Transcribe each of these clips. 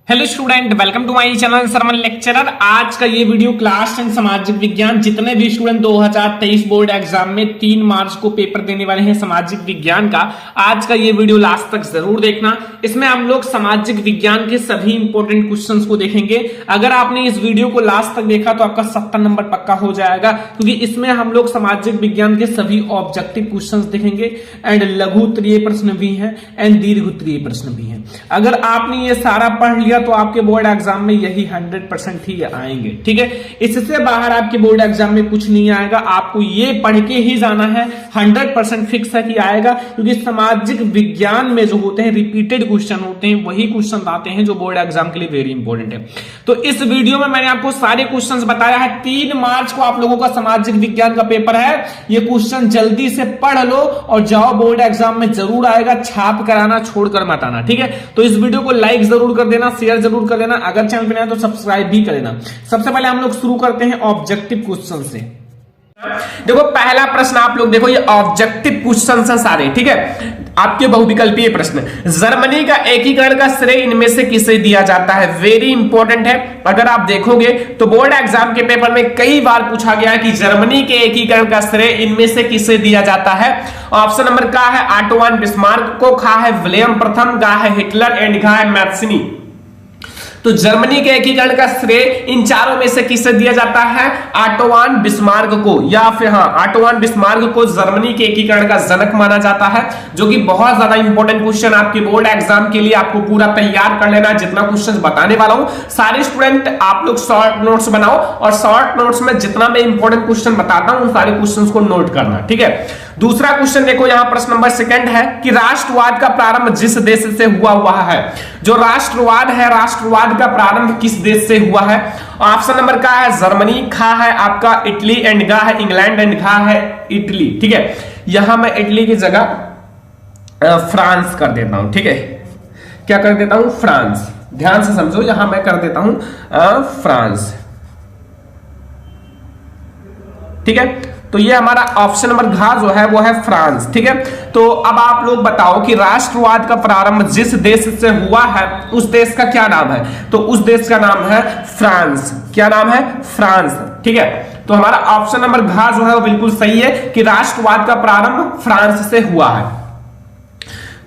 Hello student, welcome to my channel sermon lecturer. आज का ये वीडियो क्लास 10 सामाजिक विज्ञान, जितने भी स्टूडेंट 2023 बोर्ड एग्जाम में 3 मार्च को पेपर देने वाले हैं सामाजिक विज्ञान का, आज का ये वीडियो लास्ट तक जरूर देखना। इसमें हम लोग सामाजिक विज्ञान के सभी इंपॉर्टेंट क्वेश्चंस को देखेंगे। अगर आपने इस वीडियो को लास्ट तक देखा तो आपका 70 नंबर पक्का हो जाएगा, क्योंकि इसमें हम लोग सामाजिक विज्ञान के सभी ऑब्जेक्टिव क्वेश्चंस देखेंगे एंड लघु उत्तरीय प्रश्न भी हैं एंड दीर्घ उत्तरीय प्रश्न भी हैं। अगर आपने ये सारा पढ़ लिया तो आपके बोर्ड एग्जाम में यही 100% ही आएंगे। ठीक है, इससे बाहर आपके बोर्ड एग्जाम में कुछ नहीं आएगा। आपको ये पढ़ के ही जाना है, 100% फिक्स है कि आएगा, क्योंकि सामाजिक विज्ञान में जो होते हैं रिपीटेड क्वेश्चन होते हैं, वही क्वेश्चन आते हैं जो बोर्ड एग्जाम के लिए वेरी इंपॉर्टेंट है। तो इस वीडियो में मैंने आपको सारे क्वेश्चन बताया है। 3 मार्च को आप लोगों का सामाजिक विज्ञान का पेपर है। ये क्वेश्चन जल्दी से पढ़ लो और जाओ, बोर्ड एग्जाम में जरूर आएगा। छाप कराना छोड़कर मत आना। ठीक है, तो इस वीडियो को लाइक जरूर कर देना, शेयर जरूर कर देना, अगर चैनल पे नया तो सब्सक्राइब भी कर देना। सबसे पहले हम लोग शुरू करते हैं ऑब्जेक्टिव क्वेश्चन से। देखो, पहला प्रश्न आप लोग देखो, ये ऑब्जेक्टिव क्वेश्चन है सारे। ठीक है, आपके बहुविकल्पीय प्रश्न। जर्मनी का एकीकरण का श्रेय इनमें से किसे दिया जाता है? वेरी इंपॉर्टेंट है। अगर आप देखोगे तो बोर्ड एग्जाम के पेपर में कई बार पूछा गया है कि जर्मनी के एकीकरण का श्रेय इनमें से किसे दिया जाता है। ऑप्शन नंबर का है ऑटो वन बिस्मार्क को, खा है विलियम प्रथम, गा है हिटलर एंड घा है मैत्सनी। तो जर्मनी के एकीकरण का श्रेय इन चारों में से किसे दिया जाता है? ऑटो वन बिस्मार्क को, या फिर ऑटो वन बिस्मार्क को जर्मनी के एकीकरण का जनक माना जाता है, जो कि बहुत ज्यादा इंपॉर्टेंट क्वेश्चन आपके बोर्ड एग्जाम के लिए। आपको पूरा तैयार कर लेना, जितना क्वेश्चन बताने वाला हूं सारे स्टूडेंट आप लोग शॉर्ट नोट्स बनाओ, और शॉर्ट नोट्स में जितना मैं इंपॉर्टेंट क्वेश्चन बताता हूं उन सारे क्वेश्चन को नोट करना। ठीक है, दूसरा क्वेश्चन देखो, यहां प्रश्न नंबर 2 है कि राष्ट्रवाद का प्रारंभ जिस देश से हुआ है। जो राष्ट्रवाद है, राष्ट्रवाद का प्रारंभ किस देश से हुआ है? ऑप्शन नंबर का है जर्मनी, खा है आपका इटली एंड गा है इंग्लैंड एंड घा है इटली। ठीक है, यहां मैं इटली की जगह फ्रांस कर देता हूं। ठीक है, क्या कर देता हूं? फ्रांस। ध्यान से समझो, यहां मैं कर देता हूं फ्रांस। ठीक है, तो ये हमारा ऑप्शन नंबर घ जो है वो है फ्रांस। ठीक है, तो अब आप लोग बताओ कि राष्ट्रवाद का प्रारंभ जिस देश से हुआ है उस देश का क्या नाम है? तो उस देश का नाम है फ्रांस। क्या नाम है? फ्रांस। ठीक है, तो हमारा ऑप्शन नंबर घ जो है वो बिल्कुल सही है कि राष्ट्रवाद का प्रारंभ फ्रांस से हुआ है।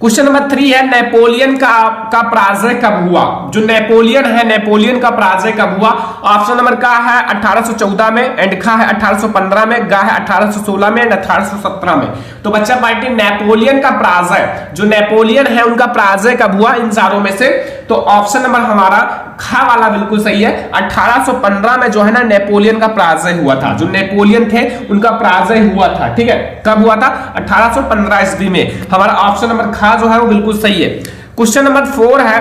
क्वेश्चन नंबर 3 है नेपोलियन का पराजय कब हुआ? जो नेपोलियन है, नेपोलियन का पराजय कब हुआ? ऑप्शन नंबर का है 1814 में एंड खा है 1815 में, गा है 1816 में एंड 1817 में। तो बच्चा पार्टी नेपोलियन का पराजय, जो नेपोलियन है उनका पराजय कब हुआ इन चारों में से? तो ऑप्शन नंबर हमारा खा वाला बिल्कुल सही है। 1815 में जो है ना नेपोलियन का पराजय हुआ था। जो नेपोलियन थे उनका पराजय हुआ था। ठीक है, कब हुआ था? 1815 ईस्वी में। हमारा ऑप्शन नंबर खा जो है वो बिल्कुल सही है। क्वेश्चन नंबर 4 है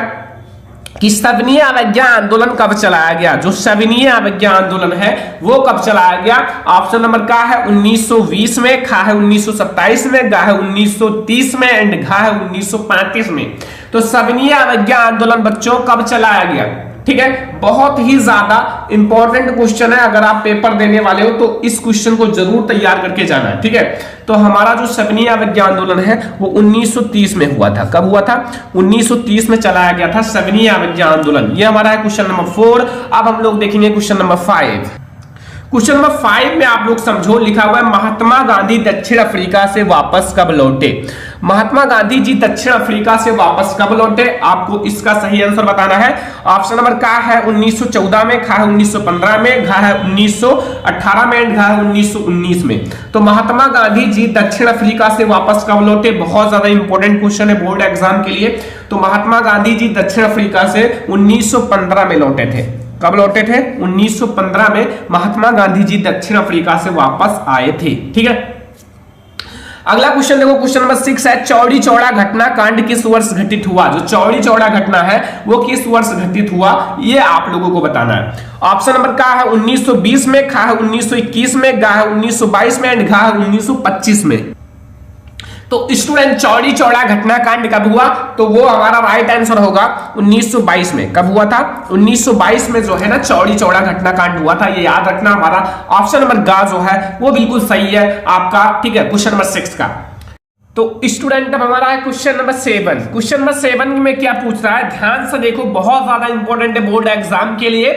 कि सविनय अवज्ञा आंदोलन कब चलाया गया? जो सविनय अवज्ञा आंदोलन है वो कब चलाया गया? ऑप्शन नंबर का है 1920 में, खा है 1927 में, गा है 1930 में एंड घा है 1935 में। तो सविनय अवज्ञा आंदोलन बच्चों कब चलाया गया? ठीक है, बहुत ही ज्यादा इंपॉर्टेंट क्वेश्चन है। अगर आप पेपर देने वाले हो तो इस क्वेश्चन को जरूर तैयार करके जाना है। ठीक है, तो हमारा जो सविनय अवज्ञा आंदोलन है वो 1930 में हुआ था। कब हुआ था? 1930 में चलाया गया था सविनय अवज्ञा आंदोलन। ये हमारा है क्वेश्चन नंबर 4। अब हम लोग देखेंगे क्वेश्चन नंबर 5। क्वेश्चन नंबर 5 में आप लोग समझो, लिखा हुआ है महात्मा गांधी दक्षिण अफ्रीका से वापस कब लौटे? महात्मा गांधी जी दक्षिण अफ्रीका से वापस कब लौटे? आपको इसका सही आंसर बताना है। ऑप्शन नंबर का है 1914 में, खा है 1915 में, घा है 1918 में एंड घा है 1919 में। तो महात्मा गांधी जी दक्षिण अफ्रीका से वापस कब लौटे? बहुत ज्यादा इंपॉर्टेंट क्वेश्चन है बोर्ड एग्जाम के लिए। तो महात्मा गांधी जी दक्षिण अफ्रीका से 1915 में लौटे थे। कब लौटे थे? 1915 में महात्मा गांधी जी दक्षिण अफ्रीका से वापस आए थे। ठीक है, अगला क्वेश्चन देखो, क्वेश्चन नंबर 6 है चौड़ी चौड़ा घटना कांड किस वर्ष घटित हुआ? जो चौड़ी चौड़ा घटना है वो किस वर्ष घटित हुआ, ये आप लोगों को बताना है। ऑप्शन नंबर का है 1920 में, खा है 1921 में, गा है 1922 में एंड घा है 1925 में। तो स्टूडेंट चौड़ी चौड़ा घटनाकांड कब हुआ? तो वो हमारा राइट आंसर होगा 1922 में। कब हुआ था? 1922 में जो है ना चौड़ी चौड़ा घटनाकांड हुआ था। ये याद रखना, हमारा ऑप्शन नंबर गा जो है वो बिल्कुल सही है आपका। ठीक है, क्वेश्चन नंबर 6 का। तो स्टूडेंट अब हमारा है क्वेश्चन नंबर 7। क्वेश्चन नंबर 7 में क्या पूछ रहा है, ध्यान से देखो, बहुत ज्यादा इंपॉर्टेंट है बोर्ड एग्जाम के लिए।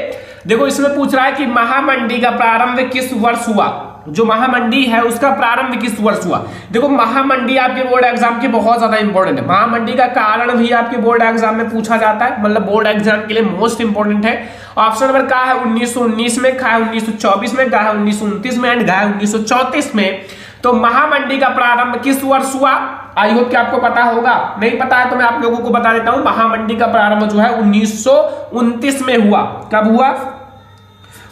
देखो इसमें पूछ रहा है कि महामंडी का प्रारंभ किस वर्ष हुआ। जो महामंडी है उसका प्रारंभ किस वर्ष हुआ। देखो महामंडी आपके बोर्ड एग्जाम के बहुत ज्यादा इंपॉर्टेंट है। महामंडी का कारण भी आपके बोर्ड एग्जाम में पूछा जाता है, मतलब बोर्ड एग्जाम के लिए मोस्ट इंपॉर्टेंट है। ऑप्शन नंबर का है 1919 में, का है 1924 में, का है 1929 में एंड का है 1934 में। तो महामंडी का प्रारंभ किस वर्ष हुआ, आई होप कि आपको पता होगा। नहीं पता है तो मैं आप लोगों को बता देता हूं, महामंडी का प्रारंभ जो है 1929 में हुआ। कब हुआ,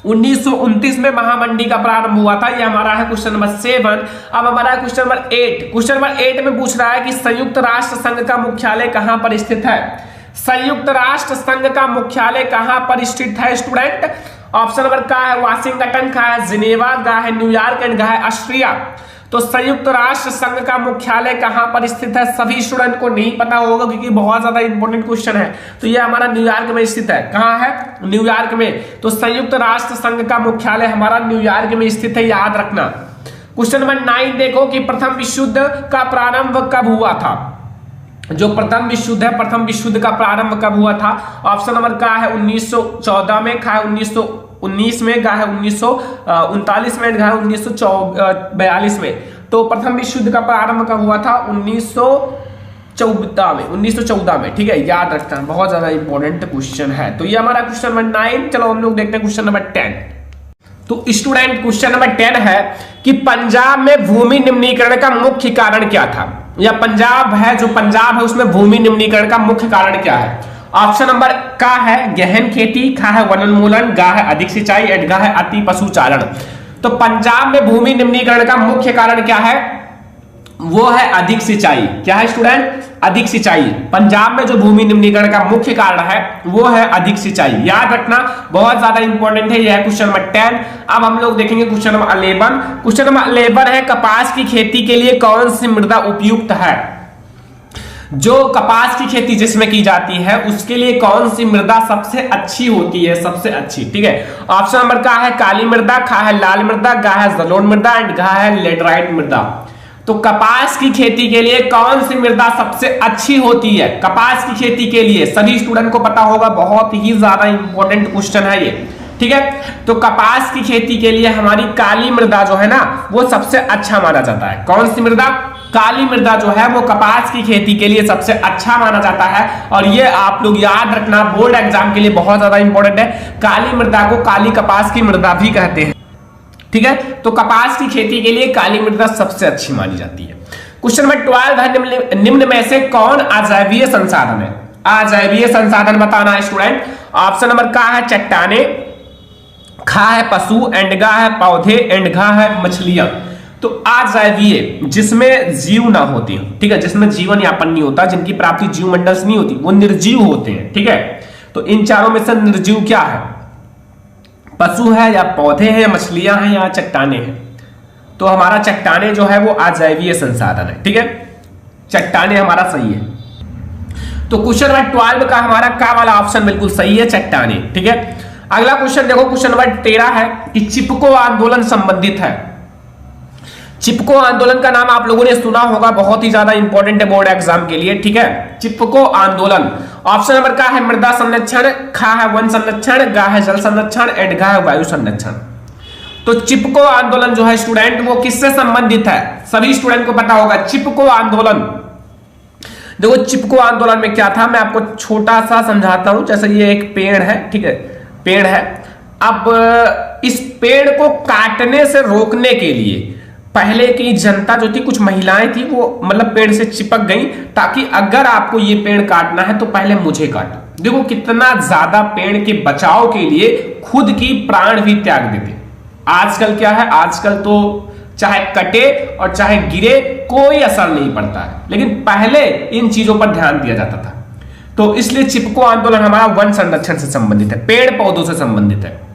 1929 में महामंडी का प्रारंभ हुआ था। ये हमारा है क्वेश्चन नंबर 7। अब हमारा है क्वेश्चन नंबर 8। क्वेश्चन नंबर 8 में पूछ रहा है कि संयुक्त राष्ट्र संघ का मुख्यालय कहां पर स्थित है। संयुक्त राष्ट्र संघ का मुख्यालय कहां पर स्थित है स्टूडेंट। ऑप्शन नंबर का है वाशिंगटन, का है जिनेवा, का है न्यूयॉर्क एंड का है ऑस्ट्रिया। तो संयुक्त राष्ट्र संघ का मुख्यालय कहां पर स्थित है, सभी स्टूडेंट को नहीं पता होगा क्योंकि बहुत ज्यादा इंपॉर्टेंट क्वेश्चन है। तो ये हमारा न्यूयॉर्क में स्थित है। कहां है, न्यूयॉर्क में। तो संयुक्त राष्ट्र संघ का मुख्यालय हमारा न्यूयॉर्क में स्थित है, याद रखना। क्वेश्चन नंबर 9 देखो कि प्रथम विश्व युद्ध का प्रारंभ कब हुआ था। जो प्रथम विश्व युद्ध है, प्रथम विश्व युद्ध का प्रारंभ कब हुआ था। ऑप्शन नंबर का है 1914 में, का है 1919 में, का है 1939 में, का है 1942 में। तो प्रथम विश्व युद्ध का प्रारंभ कब हुआ था, 1914 में। ठीक है, याद रखना, बहुत ज्यादा इंपॉर्टेंट क्वेश्चन है। तो ये हमारा क्वेश्चन नंबर 9। चलो हम लोग देखते हैं क्वेश्चन नंबर 10। तो स्टूडेंट क्वेश्चन नंबर 10 है कि पंजाब में भूमि निम्नीकरण का मुख्य कारण क्या था। या पंजाब है, जो पंजाब है उसमें भूमि निम्नीकरण का मुख्य कारण क्या है। ऑप्शन नंबर का है गहन खेती, का है वनोन्मूलन, गा है अधिक सिंचाई एंड गा है अति पशुचारण। तो पंजाब में भूमि निम्नीकरण का मुख्य कारण क्या है, वो है अधिक सिंचाई। क्या है स्टूडेंट, अधिक सिंचाई। पंजाब में जो भूमि निम्नीकरण का मुख्य कारण है वो है अधिक सिंचाई, याद रखना, बहुत ज्यादा इंपॉर्टेंट है। यह है क्वेश्चन नंबर 10। अब हम लोग देखेंगे क्वेश्चन नंबर 11। क्वेश्चन नंबर 11 है कपास की खेती के लिए कौन सी मृदा उपयुक्त है। जो कपास की खेती जिसमें की जाती है उसके लिए कौन सी मृदा सबसे अच्छी होती है, सबसे अच्छी। ठीक है, ऑप्शन नंबर का है काली मृदा, का है लाल मृदा, गा है जलोढ़ मृदा एंड गा है लेटराइट मृदा। तो कपास की खेती के लिए कौन सी मृदा सबसे अच्छी होती है। कपास की खेती के लिए सभी स्टूडेंट को पता होगा, बहुत ही ज्यादा इंपॉर्टेंट क्वेश्चन है ये। ठीक है, तो कपास की खेती के लिए हमारी काली मृदा जो है ना वो सबसे अच्छा माना जाता है। कौन सी मृदा, काली मृदा जो है वो कपास की खेती के लिए सबसे अच्छा माना जाता है। और ये आप लोग याद रखना, बोर्ड एग्जाम के लिए बहुत ज्यादा इंपॉर्टेंट है। काली मृदा को काली कपास की मृदा भी कहते हैं। ठीक है, तो कपास की खेती के लिए काली मृदा सबसे अच्छी मानी जाती है। क्वेश्चन नंबर 12 है निम्न में से कौन अजैवीय संसाधन है। अजैवीय संसाधन बताना है स्टूडेंट। ऑप्शन नंबर का है चट्टाने, खा है पशु एंड गा है पौधे एंड घा है मछलियां। तो अजैवीय जिसमें जीव ना होते हो, ठीक है, जिसमें जीवन यापन नहीं होता, जिनकी प्राप्ति जीव मंडल से नहीं होती, वो निर्जीव होते हैं। ठीक है, तो इन चारों में से निर्जीव क्या है, पशु है या पौधे हैं या मछलियां हैं या चट्टाने हैं। तो हमारा चट्टाने जो है वो अजैवीय संसाधन है। ठीक है, चट्टाने हमारा सही है। तो क्वेश्चन नंबर 12 का हमारा का वाला ऑप्शन बिल्कुल सही है, चट्टाने। ठीक है, अगला क्वेश्चन देखो, क्वेश्चन नंबर 13 है कि चिपको आंदोलन संबंधित है। चिपको आंदोलन का नाम आप लोगों ने सुना होगा, बहुत ही ज्यादा इंपॉर्टेंट है बोर्ड एग्जाम के लिए। ठीक है, चिपको आंदोलन। ऑप्शन नंबर का है मृदा संरक्षण, खा है वन संरक्षण, गा है जल संरक्षण एंड घा है वायु संरक्षण। तो चिपको आंदोलन जो है स्टूडेंट वो किससे संबंधित है, सभी स्टूडेंट को पता होगा। चिपको आंदोलन, देखो चिपको आंदोलन में क्या था, मैं आपको छोटा सा समझाता हूं। जैसे ये एक पेड़ है, ठीक है, पेड़ है। अब इस पेड़ को काटने से रोकने के लिए पहले की जनता जो थी, कुछ महिलाएं थी, वो मतलब पेड़ से चिपक गई ताकि अगर आपको ये पेड़ काटना है तो पहले मुझे काटो। देखो कितना ज्यादा पेड़ के बचाव के लिए खुद की प्राण भी त्याग देते। आजकल क्या है, आजकल तो चाहे कटे और चाहे गिरे कोई असर नहीं पड़ता है, लेकिन पहले इन चीजों पर ध्यान दिया जाता था। तो इसलिए चिपको आंदोलन हमारा वन संरक्षण से संबंधित है, पेड़ पौधों से संबंधित है।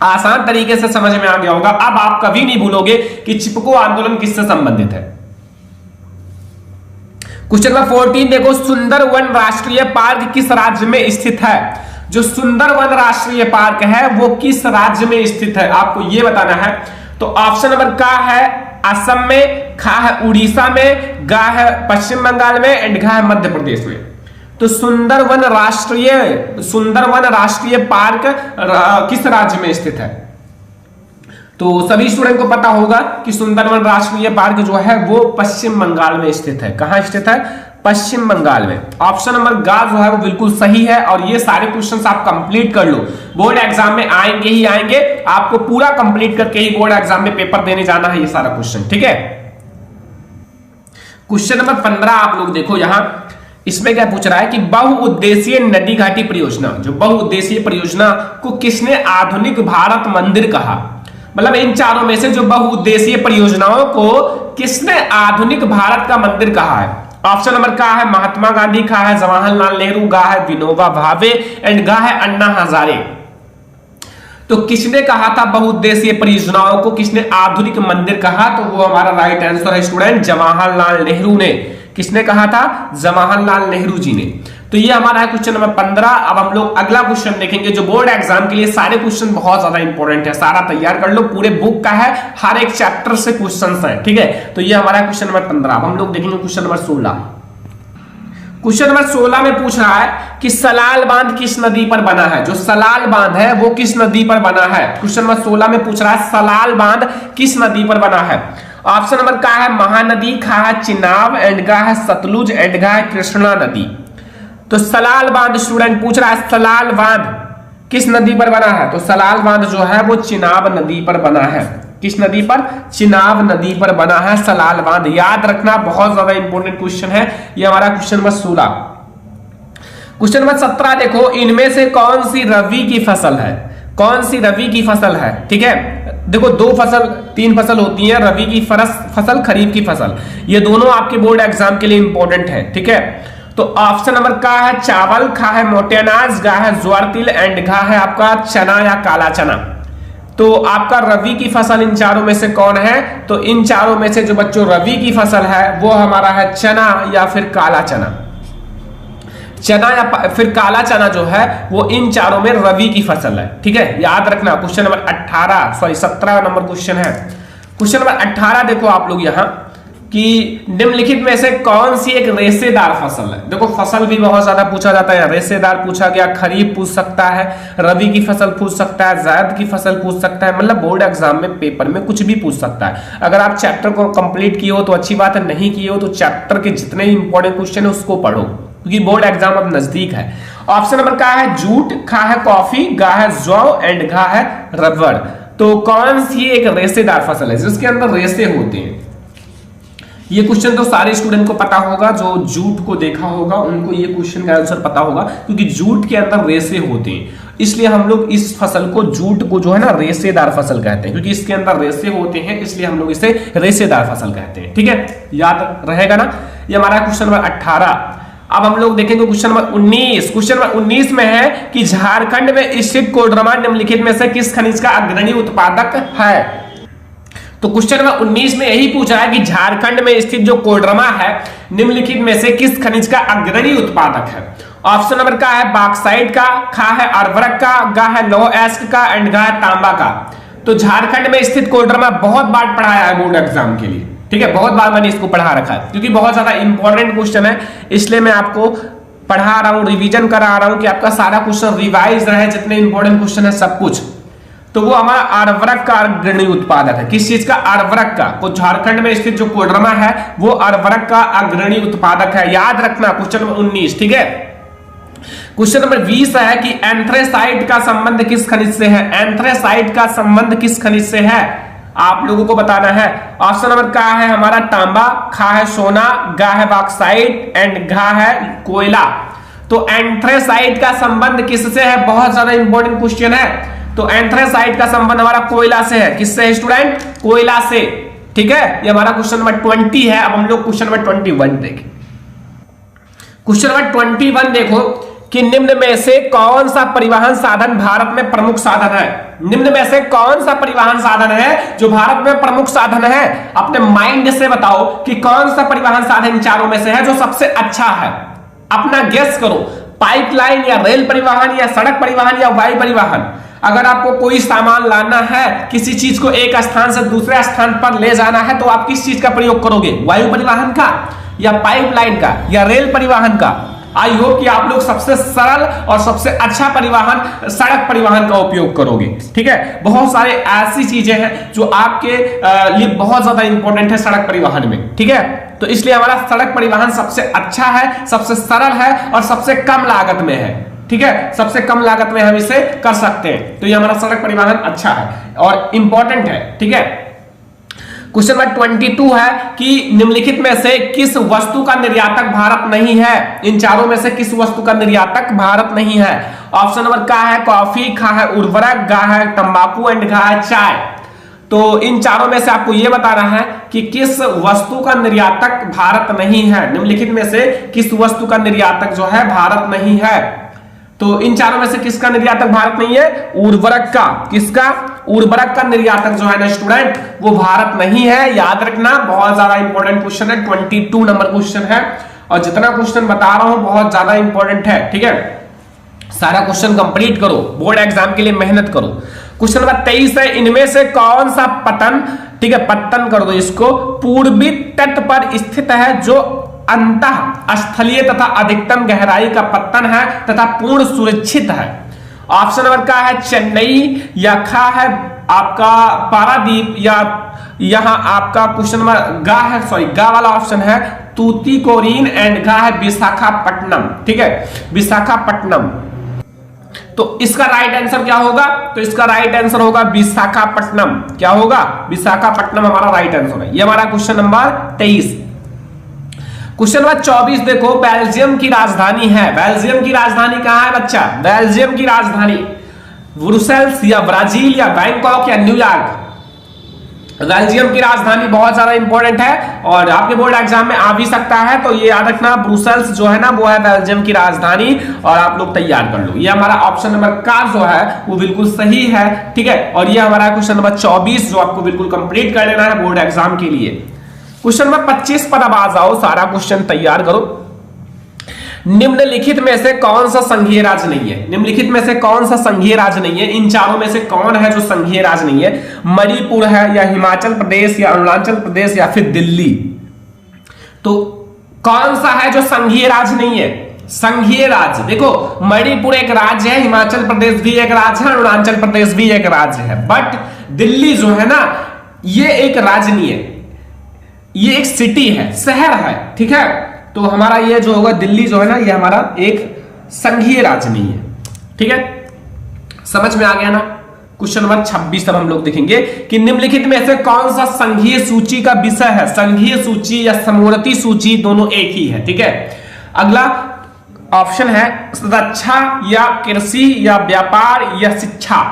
आसान तरीके से समझ में आ गया होगा। अब आप कभी नहीं भूलोगे कि चिपको आंदोलन किससे संबंधित है। क्वेश्चन नंबर 14 देखो, सुंदरवन राष्ट्रीय पार्क किस राज्य में स्थित है। जो सुंदरवन राष्ट्रीय पार्क है वो किस राज्य में स्थित है, आपको यह बताना है। तो ऑप्शन नंबर का है असम में, खा है उड़ीसा में, गा है पश्चिम बंगाल में एंड घा है मध्य प्रदेश में। तो सुंदरवन राष्ट्रीय पार्क किस राज्य में स्थित है? तो सभी स्टूडेंट को पता होगा कि सुंदरवन राष्ट्रीय पार्क जो है वो पश्चिम बंगाल में स्थित है। कहां स्थित है? पश्चिम बंगाल में। ऑप्शन नंबर गा जो है वो बिल्कुल सही है। और ये सारे क्वेश्चंस आप कंप्लीट कर लो, बोर्ड एग्जाम में आएंगे ही आएंगे, आपको पूरा कंप्लीट करके ही बोर्ड एग्जाम में पेपर देने जाना है ये सारा क्वेश्चन, ठीक है। क्वेश्चन नंबर 15 आप लोग देखो यहां, इसमें क्या पूछ रहा है कि बहुउद्देशीय नदी घाटी परियोजना, जो बहुउद्देशीय परियोजना को किसने आधुनिक भारत मंदिर कहा? मतलब इन चारों में से जो बहुउद्देशीय परियोजनाओं को किसने आधुनिक भारत का मंदिर कहा है? ऑप्शन नंबर का है महात्मा गांधी, का है जवाहरलाल नेहरू, गा है विनोबा भावे एंड गा है अन्ना हजारे। तो किसने कहा था बहुउद्देशीय परियोजनाओं को किसने आधुनिक मंदिर कहा? तो वो हमारा राइट आंसर है स्टूडेंट जवाहरलाल नेहरू ने। किसने कहा था? जवाहरलाल नेहरू जी ने। तो ये हमारा है क्वेश्चन नंबर 15। अब हम लोग अगला क्वेश्चन देखेंगे जो बोर्ड एग्जाम के लिए सारे क्वेश्चन बहुत ज्यादा इंपॉर्टेंट है, सारा तैयार कर लो, पूरे बुक का है, हर एक चैप्टर से क्वेश्चंस हैं, ठीक है। तो ये हमारा क्वेश्चन नंबर 15। अब हम लोग देखेंगे क्वेश्चन नंबर 16। क्वेश्चन नंबर 16 में पूछ रहा है कि सलाल बांध किस नदी पर बना है? जो सलाल बांध है वो किस नदी पर बना है? क्वेश्चन नंबर 16 में पूछ रहा है सलाल बांध किस नदी पर बना है? ऑप्शन नंबर का है महानदी, खा है चिनाब एंड गा है सतलुज एंड गा है कृष्णा नदी। तो सलाल बांध स्टूडेंट पूछ रहा है सलाल बांध किस नदी पर बना है? तो सलाल बांध जो है वो चिनाब नदी पर बना है। किस नदी पर? चिनाब नदी पर बना है सलाल बांध। याद रखना, बहुत ज्यादा इंपॉर्टेंट क्वेश्चन है ये हमारा क्वेश्चन नंबर 16। क्वेश्चन नंबर 17 देखो, इनमें से कौन सी रबी की फसल है? कौन सी रबी की फसल है? ठीक है, देखो तीन फसल होती है, रबी की फसल, खरीफ की फसल। ये दोनों आपके बोर्ड एग्जाम के लिए इंपॉर्टेंट है, ठीक है। तो ऑप्शन नंबर का है चावल, खा है मोटे अनाज, गा है ज्वार तिल एंड घा है आपका चना या काला चना। तो आपका रबी की फसल इन चारों में से कौन है? तो इन चारों में से जो बच्चों रबी की फसल है वो हमारा है चना या फिर काला चना। चना या फिर काला चना जो है वो इन चारों में रबी की फसल है, ठीक है। याद रखना, क्वेश्चन नंबर 17 नंबर क्वेश्चन है। क्वेश्चन नंबर 18 देखो आप लोग यहां कि निम्नलिखित में से कौन सी एक रेशेदार फसल है? देखो फसल भी बहुत ज्यादा पूछा जाता है, रेशेदार पूछा गया, खरीफ पूछ सकता है, रबी की फसल पूछ सकता है, जायद की फसल पूछ सकता है। मतलब बोर्ड एग्जाम में पेपर में कुछ भी पूछ सकता है। अगर आप चैप्टर को कंप्लीट किए हो तो अच्छी बात है, नहीं किए हो तो चैप्टर के जितने इंपॉर्टेंट क्वेश्चन है उसको पढ़ो, क्योंकि बोर्ड एग्जाम अब नजदीक है। ऑप्शन नंबर का है जूट, खा है कॉफी, गा है जौ एंड घा है रबड़। तो कौन सी एक रेशेदार फसल है जिसके अंदर रेशे होते हैं? ये क्वेश्चन तो सारे स्टूडेंट को पता होगा, जो जूट को देखा होगा उनको ये क्वेश्चन का आंसर पता होगा, क्योंकि जूट के अंदर रेशे होते हैं, इसलिए हम लोग इस फसल को, जूट को जो है ना रेशेदार फसल कहते हैं, क्योंकि इसके अंदर रेशे होते हैं, इसलिए हम लोग इसे रेशेदार फसल कहते हैं, ठीक है। याद रहेगा ना। ये हमारा क्वेश्चन नंबर 18। अब हम लोग देखेंगे क्वेश्चन नंबर 19। क्वेश्चन नंबर 19 में है कि झारखंड में स्थित कोडरमा निम्नलिखित में से किस खनिज का अग्रणी उत्पादक है? तो क्वेश्चन नंबर 19 में यही पूछा है कि झारखंड में स्थित जो कोडरमा है निम्नलिखित में से किस खनिज का अग्रणी उत्पादक है? ऑप्शन नंबर का है बॉक्साइट का, खा है अर्वरक का, गा है लौह अयस्क का एंड गा है तांबा का। तो झारखंड में स्थित कोडरमा बहुत बार पढ़ाया है बोर्ड एग्जाम के लिए, ठीक है, बहुत बार मैंने इसको पढ़ा रखा है, क्योंकि बहुत ज्यादा इंपॉर्टेंट क्वेश्चन है, इसलिए मैं आपको पढ़ा रहा हूं, रिवीजन करा रहा हूं कि आपका सारा क्वेश्चन रिवाइज रहे, जितने इंपॉर्टेंट क्वेश्चन है सब कुछ। तो वो हमारा अर्वरक का अग्रणी उत्पादक है। किस चीज का? अर्वरक का। तो झारखंड में स्थित जो कोडरमा है वो अर्वरक का अग्रणी उत्पादक है। याद रखना क्वेश्चन नंबर 19, ठीक है। क्वेश्चन नंबर 20 है कि एंथ्रेसाइट का संबंध किस खनिज से है? एंथ्रेसाइट का संबंध किस खनिज से है आप लोगों को बताना है। ऑप्शन नंबर का है हमारा तांबा, खा है सोना, गा है बॉक्साइट एंड घा है कोयला। तो एंथ्रेसाइट का संबंध किससे है? बहुत ज्यादा इंपॉर्टेंट क्वेश्चन है। तो एंथ्रेसाइट का संबंध हमारा कोयला से है। किससे है स्टूडेंट? कोयला से, ठीक है। ये हमारा क्वेश्चन नंबर 20 है। अब हम लोग क्वेश्चन नंबर 21 देखें। क्वेश्चन नंबर 21 देखो कि निम्न में से कौन सा परिवहन साधन भारत में प्रमुख साधन है? निम्न में से कौन सा परिवहन साधन है जो भारत में प्रमुख साधन है? अपने माइंड से बताओ कि कौन सा परिवहन साधन इन चारों में से है जो सबसे अच्छा है। अपना गेस करो, पाइपलाइन या रेल परिवहन या सड़क परिवहन या वायु परिवहन। अगर आपको कोई सामान लाना है, किसी चीज को एक स्थान से दूसरे स्थान पर ले जाना है, तो आप किस चीज का प्रयोग करोगे? वायु परिवहन का, या पाइपलाइन का, या रेल परिवहन का? आई होप कि आप लोग सबसे सरल और सबसे अच्छा परिवहन सड़क परिवहन का उपयोग करोगे। ठीक है, बहुत सारे ऐसी चीजें हैं जो आपके लिए बहुत ज्यादा इंपॉर्टेंट है सड़क परिवहन में। ठीक है, तो इसलिए हमारा सड़क परिवहन सबसे अच्छा है, सबसे सरल है और सबसे कम लागत में है। ठीक है, सबसे कम लागत में हम इसे कर सकते हैं, तो ये हमारा सड़क परिवहन अच्छा है और इंपॉर्टेंट है। ठीक है, क्वेश्चन नंबर 22 है कि निम्नलिखित में से किस वस्तु का निर्यातक भारत नहीं है? इन चारों में से किस वस्तु का निर्यातक भारत नहीं है? ऑप्शन नंबर का है कॉफी, खा है उर्वरक, गा है तंबाकू एंड घा है चाय। तो इन चारों में से आपको यह बताना है कि किस वस्तु का निर्यातक भारत नहीं है। निम्नलिखित में से किस वस्तु का निर्यातक जो है भारत नहीं है? तो इन चारों में से किसका निर्यातक भारत नहीं है? उर्वरक का। किसका? उर्वरक का निर्यातक जो है ना स्टूडेंट, वो भारत नहीं है। याद रखना, बहुत ज्यादा इंपॉर्टेंट क्वेश्चन है, 22 नंबर क्वेश्चन है और जितना क्वेश्चन बता रहा हूं बहुत ज्यादा इंपॉर्टेंट है। ठीक है, सारा क्वेश्चन कंप्लीट करो, बोर्ड एग्जाम के लिए मेहनत करो। क्वेश्चन नंबर 23 है, इनमें से कौन सा पतन, ठीक है पत्तन कर दो इसको, पूर्वी तट पर स्थित है जो अंतः स्थलीय तथा अधिकतम गहराई का पत्तन है तथा पूर्ण सुरक्षित है? ऑप्शन नंबर का है चेन्नई, या खा है आपका पारादीप, या यहां आपका क्वेश्चन नंबर गा है, सॉरी गा वाला ऑप्शन है तूतीकोरिन एंड घा है विशाखापट्टनम। ठीक है, विशाखापट्टनम। तो इसका राइट आंसर क्या होगा? तो इसका राइट आंसर होगा विशाखापट्टनम। क्या होगा? विशाखापट्टनम हमारा राइट आंसर है। ये हमारा क्वेश्चन नंबर 23। क्वेश्चन नंबर 24 देखो, बेल्जियम की राजधानी है। बेल्जियम की राजधानी कहां है बच्चा? बेल्जियम की राजधानी ब्रुसेल्स, या ब्राजील, या बैंकॉक, या न्यूयॉर्क? बेल्जियम की राजधानी बहुत ज्यादा इंपॉर्टेंट है और आपके बोर्ड एग्जाम में आ भी सकता है, तो ये याद रखना, ब्रुसेल्स जो है ना वो है बेल्जियम की राजधानी, और आप लोग तैयार कर लो। ये हमारा ऑप्शन नंबर का जो है वो बिल्कुल सही है। ठीक है, और ये हमारा क्वेश्चन नंबर 24 जो आपको बिल्कुल कंप्लीट कर लेना है बोर्ड एग्जाम के लिए। क्वेश्चन नंबर 25 पर अब आ जाओ, सारा क्वेश्चन तैयार करो। निम्नलिखित में से कौन सा संघीय राज्य नहीं है? निम्नलिखित में से कौन सा संघीय राज्य नहीं है? इन चारों में से कौन है जो संघीय राज्य नहीं है? मणिपुर है, या हिमाचल प्रदेश, या अरुणाचल प्रदेश, या फिर दिल्ली? तो कौन सा है जो संघीय राज्य नहीं है? संघीय राज्य देखो, मणिपुर एक राज्य है, हिमाचल प्रदेश भी एक राज्य है, अरुणाचल प्रदेश भी एक राज्य है, बट दिल्ली जो है ना ये एक राज्य नहीं है, ये एक सिटी है, शहर है। ठीक है, तो हमारा ये जो होगा दिल्ली जो है ना ये हमारा एक संघीय राज्य नहीं है। ठीक है, समझ में आ गया ना? क्वेश्चन नंबर 26 अब हम लोग देखेंगे कि निम्नलिखित में से कौन सा संघीय सूची का विषय है? संघीय सूची या समवर्ती सूची दोनों एक ही है। ठीक है, अगला ऑप्शन है रक्षा, या कृषि, या व्यापार, या शिक्षा।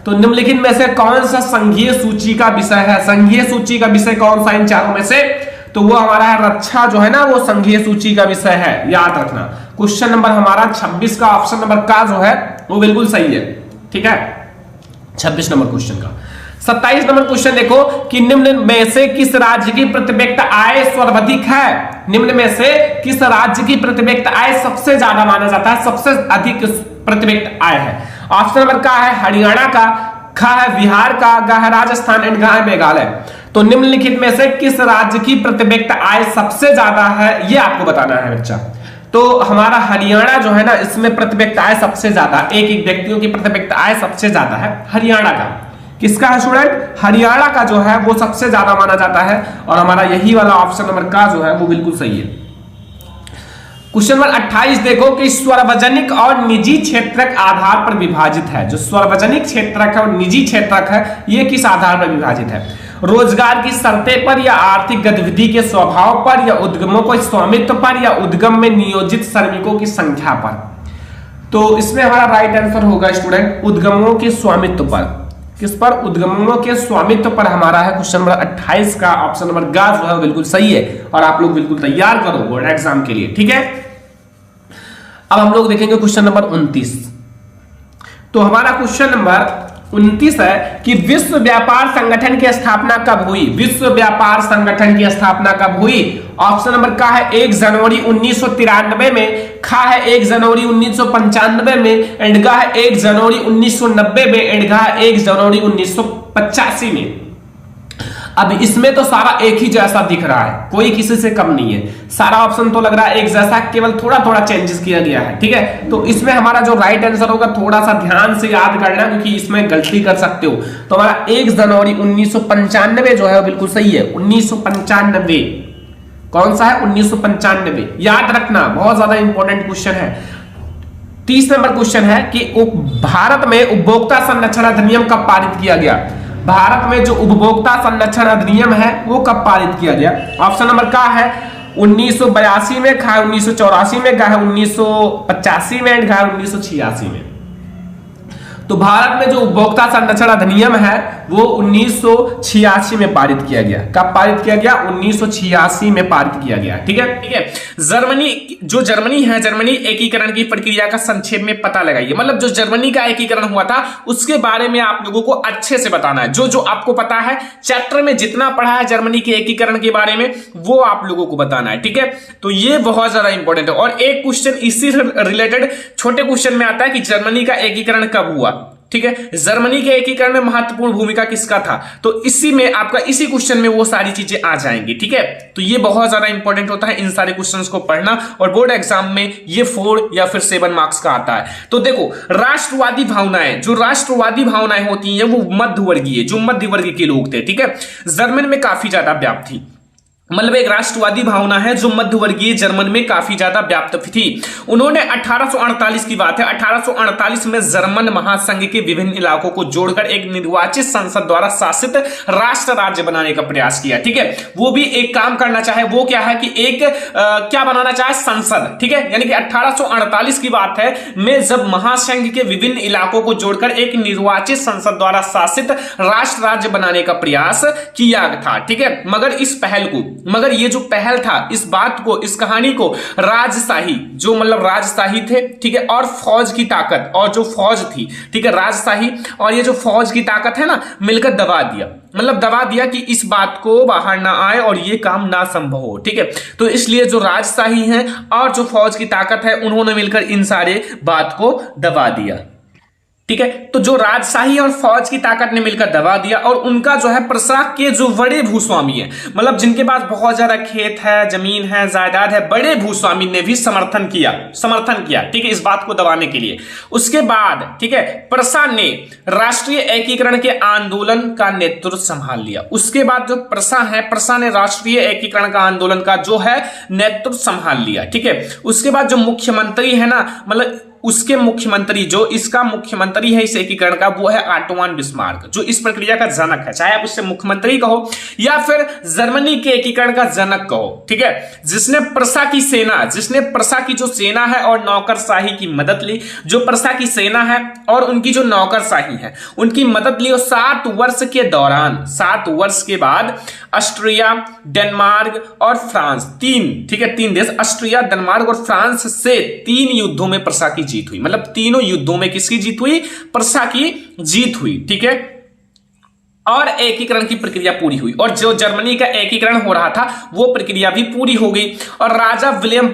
तो निम्नलिखित में से कौन सा संघीय सूची का विषय है? संघीय सूची का विषय कौन सा इन चारों में से? तो वो हमारा है रक्षा जो है ना वो संघीय सूची का विषय है, याद रखना। क्वेश्चन नंबर हमारा 26 का ऑप्शन नंबर का जो है वो बिल्कुल सही है। ठीक है, 26 नंबर क्वेश्चन का। 27 नंबर क्वेश्चन देखो कि निम्न में से किस राज्य की प्रति आय सर्वाधिक है? निम्न में से किस राज्य की प्रति आय सबसे ज्यादा माना जाता है, सबसे अधिक प्रति आय है? ऑप्शन नंबर का है हरियाणा का, खा है बिहार का, गा है राजस्थान एंड गा है मेघालय। तो निम्नलिखित में से किस राज्य की प्रति आय सबसे ज्यादा है ये आपको बताना है बच्चा। तो हमारा हरियाणा जो है ना इसमें प्रति आय सबसे ज्यादा, एक व्यक्तियों की प्रति आय सबसे ज्यादा है हरियाणा का। किसका है स्टूडेंट? हरियाणा का जो है वो सबसे ज्यादा माना जाता है और हमारा यही वाला ऑप्शन नंबर का जो है वो बिल्कुल सही है। क्वेश्चन नंबर 28 देखो कि सार्वजनिक और निजी क्षेत्रक आधार पर विभाजित है। जो सार्वजनिक क्षेत्रक है और निजी क्षेत्रक है ये किस आधार पर विभाजित है? रोजगार की शर्तें पर, या आर्थिक गतिविधि के स्वभाव पर, या उद्यमों को स्वामित्व पर, या उद्यम में नियोजित श्रमिकों की संख्या पर? तो इसमें हमारा राइट आंसर होगा स्टूडेंट उद्यमों के स्वामित्व पर। किस पर? उद्यमों के स्वामित्व पर हमारा है क्वेश्चन नंबर 28 का ऑप्शन नंबर गा जो है बिल्कुल सही है और आप लोग बिल्कुल तैयार करो बोर्ड एग्जाम के लिए। ठीक है, अब हम लोग देखेंगे क्वेश्चन नंबर 29। तो हमारा क्वेश्चन नंबर 29 है कि विश्व व्यापार संगठन की स्थापना कब हुई? विश्व व्यापार संगठन की स्थापना कब हुई? ऑप्शन नंबर का है 1 जनवरी 1993 में, खा है 1 जनवरी 1995 में, एंड गा है 1 जनवरी 1990 में, एंड गा है 1 जनवरी 1985 में। अब इसमें तो सारा एक ही जैसा दिख रहा है, कोई किसी से कम नहीं है, सारा ऑप्शन तो लग रहा है एक जैसा, केवल थोड़ा थोड़ा चेंजेस किया गया है। ठीक है, तो इसमें हमारा जो राइट आंसर होगा थोड़ा सा ध्यान से याद करना, क्योंकि इसमें गलती कर सकते हो। तो हमारा 1 जनवरी 1995 जो है वो बिल्कुल सही है। 1995 कौन सा है? 1995 याद रखना, बहुत ज्यादा इंपॉर्टेंट क्वेश्चन है। 30 नंबर क्वेश्चन है कि भारत में उपभोक्ता संरक्षण अधिनियम कब पारित किया गया? भारत में जो उपभोक्ता संरक्षण अधिनियम है वो कब पारित किया गया? ऑप्शन नंबर का है 1982 में, खा 1984 में, गा है 1985 में, एंड गा है 1986 में। तो भारत में जो उपभोक्ता संरक्षण अधिनियम है वो 1986 में पारित किया गया। कब पारित किया गया? 1986 में पारित किया गया। ठीक है, ठीक है। जर्मनी है, जर्मनी एकीकरण की प्रक्रिया का संक्षेप में पता लगाइए। मतलब जो जर्मनी का एकीकरण हुआ था उसके बारे में आप लोगों को अच्छे से बताना है। जो जो आपको पता है, चैप्टर में जितना पढ़ा है जर्मनी के एकीकरण के बारे में वो आप लोगों को बताना है। ठीक है, तो ये बहुत ज्यादा इंपॉर्टेंट है। और एक क्वेश्चन इसी रिलेटेड छोटे क्वेश्चन में आता है कि जर्मनी का एकीकरण कब हुआ? ठीक है, जर्मनी के एकीकरण में महत्वपूर्ण भूमिका किसका था? तो इसी में आपका इसी क्वेश्चन में वो सारी चीजें आ जाएंगी। ठीक है, तो ये बहुत ज्यादा इंपॉर्टेंट होता है इन सारे क्वेश्चंस को पढ़ना, और बोर्ड एग्जाम में ये 4 या फिर 7 मार्क्स का आता है। तो देखो, राष्ट्रवादी भावनाएं, जो राष्ट्रवादी भावनाएं होती हैं वो मध्यवर्गीय, जो मध्य वर्ग के लोग थे, ठीक है, जर्मन में काफी ज्यादा व्याप्त थी। मतलब एक राष्ट्रवादी भावना है जो मध्यवर्गीय जर्मन में काफी ज्यादा व्याप्त थी। उन्होंने 1848 की बात है, 1848 में जर्मन महासंघ के विभिन्न इलाकों को जोड़कर एक निर्वाचित संसद द्वारा शासित राष्ट्र राज्य बनाने का प्रयास किया। ठीक है, वो भी एक काम करना चाहे, वो क्या है कि एक क्या बनाना चाहे? संसद। ठीक है, यानी कि 1848 की बात है में जब महासंघ के विभिन्न इलाकों को जोड़कर एक निर्वाचित संसद द्वारा शासित राष्ट्र राज्य बनाने का प्रयास किया था। ठीक है, मगर ये जो पहल था, इस बात को, इस कहानी को राजशाही, जो मतलब राजशाही थे, ठीक है, और फौज की ताकत, और जो फौज थी, ठीक है, राजशाही और ये जो फौज की ताकत है ना, मिलकर दबा दिया। मतलब दबा दिया कि इस बात को बाहर ना आए और ये काम ना संभव हो। ठीक है, तो इसलिए जो राजशाही है और जो फौज की ताकत है उन्होंने मिलकर इन सारे बात को दबा दिया। ठीक है, तो जो राजशाही और फौज की ताकत ने मिलकर दबा दिया, और उनका जो है प्रशा के जो बड़े भूस्वामी है, मतलब जिनके पास बहुत ज्यादा खेत है, जमीन है, जायदाद है, बड़े भूस्वामी ने भी समर्थन किया। ठीक है, इस बात को दबाने के लिए। उसके बाद ठीक है, प्रशा ने राष्ट्रीय एकीकरण के आंदोलन का नेतृत्व संभाल लिया। उसके बाद जो प्रशा ने राष्ट्रीय एकीकरण का आंदोलन का जो है नेतृत्व संभाल लिया। ठीक है, उसके बाद जो मुख्यमंत्री है ना, मतलब उसके मुख्यमंत्री, जो इसका मुख्यमंत्री है इस एकीकरण का, वो है ऑटोमान बिस्मार्क, जो इस प्रक्रिया का जनक है। चाहे आप उससे मुख्यमंत्री कहो या फिर जर्मनी के एकीकरण का जनक कहो। ठीक है, जिसने प्रशा की जो सेना है और नौकरशाही की मदद ली, जो प्रशा की सेना है और उनकी जो नौकरशाही है उनकी मदद ली। और 7 वर्ष के दौरान, 7 वर्ष के बाद ऑस्ट्रिया, डेनमार्क और फ्रांस, 3 देश, ऑस्ट्रिया, डेनमार्क और फ्रांस से 3 युद्धों में प्रशा की जीत हुई। मतलब तीनों युद्धों में किसकी जीत हुई? प्रशा की जीत हुई। ठीक है, और एकीकरण की प्रक्रिया पूरी हुई, और जो जर्मनी का एकीकरण हो रहा था वो प्रक्रिया भी पूरी हो गई। और राजा विलियम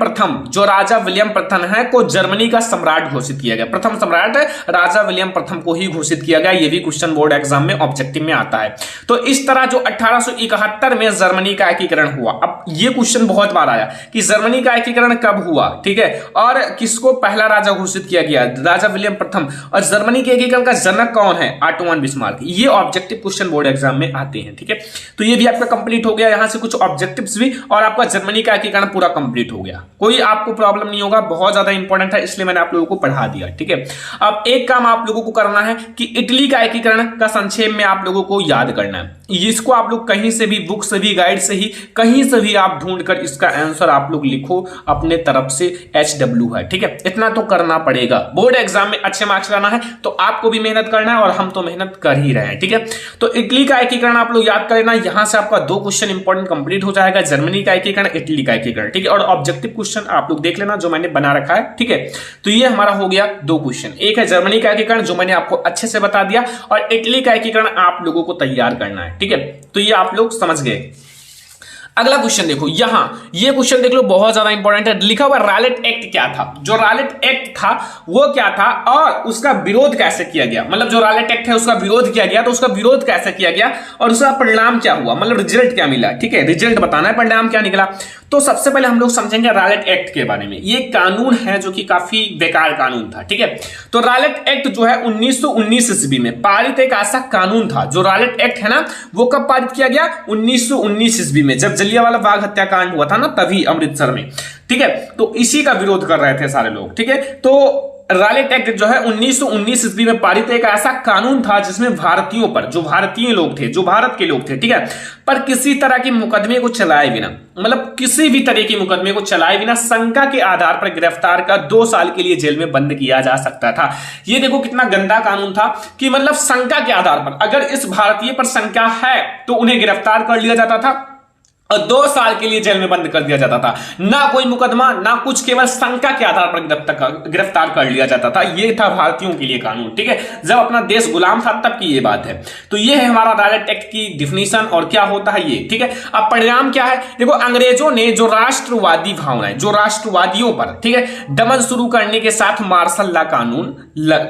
प्रथम है को जर्मनी का सम्राट घोषित किया गया। प्रथम सम्राट राजा विलियम प्रथम को ही घोषित किया गया। ये भी क्वेश्चन बोर्ड एग्जाम में ऑब्जेक्टिव में आता है। तो इस तरह जो 1871 में जर्मनी का एकीकरण हुआ। अब ये क्वेश्चन बहुत बार आया कि जर्मनी का एकीकरण कब हुआ, ठीक है, और किसको पहला राजा घोषित किया गया? राजा विलियम प्रथम। और जर्मनी के एकीकरण का जनक कौन है? Ottoman Bismarck. ये ऑब्जेक्टिव क्वेश्चन बोर्ड एग्जाम में आते हैं। ठीक है, तो ये भी आपका कंप्लीट हो गया, यहां से कुछ ऑब्जेक्टिव्स भी, और आपका जर्मनी का एकीकरण पूरा कंप्लीट हो गया। कोई आपको प्रॉब्लम नहीं होगा, बहुत ज्यादा इंपॉर्टेंट है इसलिए मैंने आप लोगों को पढ़ा दिया। ठीक है, अब एक काम आप लोगों को करना है कि इटली का एकीकरण का संक्षेप में आप लोगों को याद करना है। इसको आप लोग कहीं से भी, बुक से भी, गाइड से ही, कहीं से भी आप ढूंढ कर इसका आंसर आप लोग लिखो अपने तरफ से। HW है, ठीक है, इतना तो करना पड़ेगा। बोर्ड एग्जाम में अच्छे मार्क्स लाना है तो आपको भी मेहनत करना है और हम तो मेहनत कर ही रहे हैं, ठीक है। तो इटली का एकीकरण आप लोग याद कर लेना, यहां से आपका 2 क्वेश्चन इंपॉर्टेंट कंप्लीट हो जाएगा। जर्मनी का एकीकरण, इटली का एकीकरण, ठीक है। और ऑब्जेक्टिव क्वेश्चन आप लोग देख लेना जो मैंने बना रखा है, ठीक है। तो ये हमारा हो गया 2 क्वेश्चन। एक है जर्मनी का एकीकरण जो मैंने आपको अच्छे से बता दिया, और इटली का एकीकरण आप लोगों को तैयार करना है, ठीक है। तो ये आप लोग समझ गए। अगला क्वेश्चन देखो, यहां ये क्वेश्चन देख लो, बहुत ज्यादा इंपॉर्टेंट है। लिखा हुआ रॉलेट एक्ट क्या था? जो रॉलेट एक्ट था वो क्या था और उसका विरोध कैसे किया गया? मतलब जो रॉलेट एक्ट है उसका विरोध किया गया, तो उसका विरोध कैसे किया गया और उसका परिणाम क्या हुआ, मतलब रिजल्ट क्या मिला, ठीक है। रिजल्ट बताना है, परिणाम क्या निकला। तो सबसे पहले हम लोग समझेंगे रॉलेट एक्ट के बारे में। ये कानून है जो कि काफी बेकार कानून था, ठीक है। तो रॉलेट एक्ट जो है 1919 ईस्वी में पारित एक ऐसा कानून था। जो रॉलेट एक्ट है ना, वो कब पारित किया गया? 1919 ईस्वी में, जब जलियांवाला बाग हत्याकांड हुआ था ना, तभी अमृतसर में, ठीक है। तो इसी का विरोध कर रहे थे सारे लोग, ठीक है। तो रॉलेट एक्ट जो है 1919 ईस्वी में पारित एक ऐसा कानून था जिसमें भारतीयों पर, जो भारतीय लोग थे, जो भारत के लोग थे, ठीक है, पर किसी तरह के मुकदमे को चलाए बिना, मतलब किसी भी तरह के मुकदमे को चलाए बिना शंका के आधार पर गिरफ्तार कर 2 साल के लिए जेल में बंद किया जा सकता था। ये देखो कितना गंदा कानून था कि मतलब शंका के आधार पर, अगर इस भारतीय पर शंका है तो उन्हें गिरफ्तार कर लिया जाता था और 2 साल के लिए जेल में बंद कर दिया जाता था। ना कोई मुकदमा, ना कुछ, केवल शंका के आधार पर गिरफ्तार कर लिया जाता था। ये था भारतीयों के लिए कानून, ठीक है, जब अपना देश गुलाम था तब की ये बात है। तो ये है हमारा रॉलेट एक्ट की डिफिनीशन और क्या होता है ये, ठीक है। अब परिणाम क्या है देखो, अंग्रेजों ने जो राष्ट्रवादी भावनाएं, जो राष्ट्रवादियों पर, ठीक है, दमन शुरू करने के साथ मार्शल लॉ कानून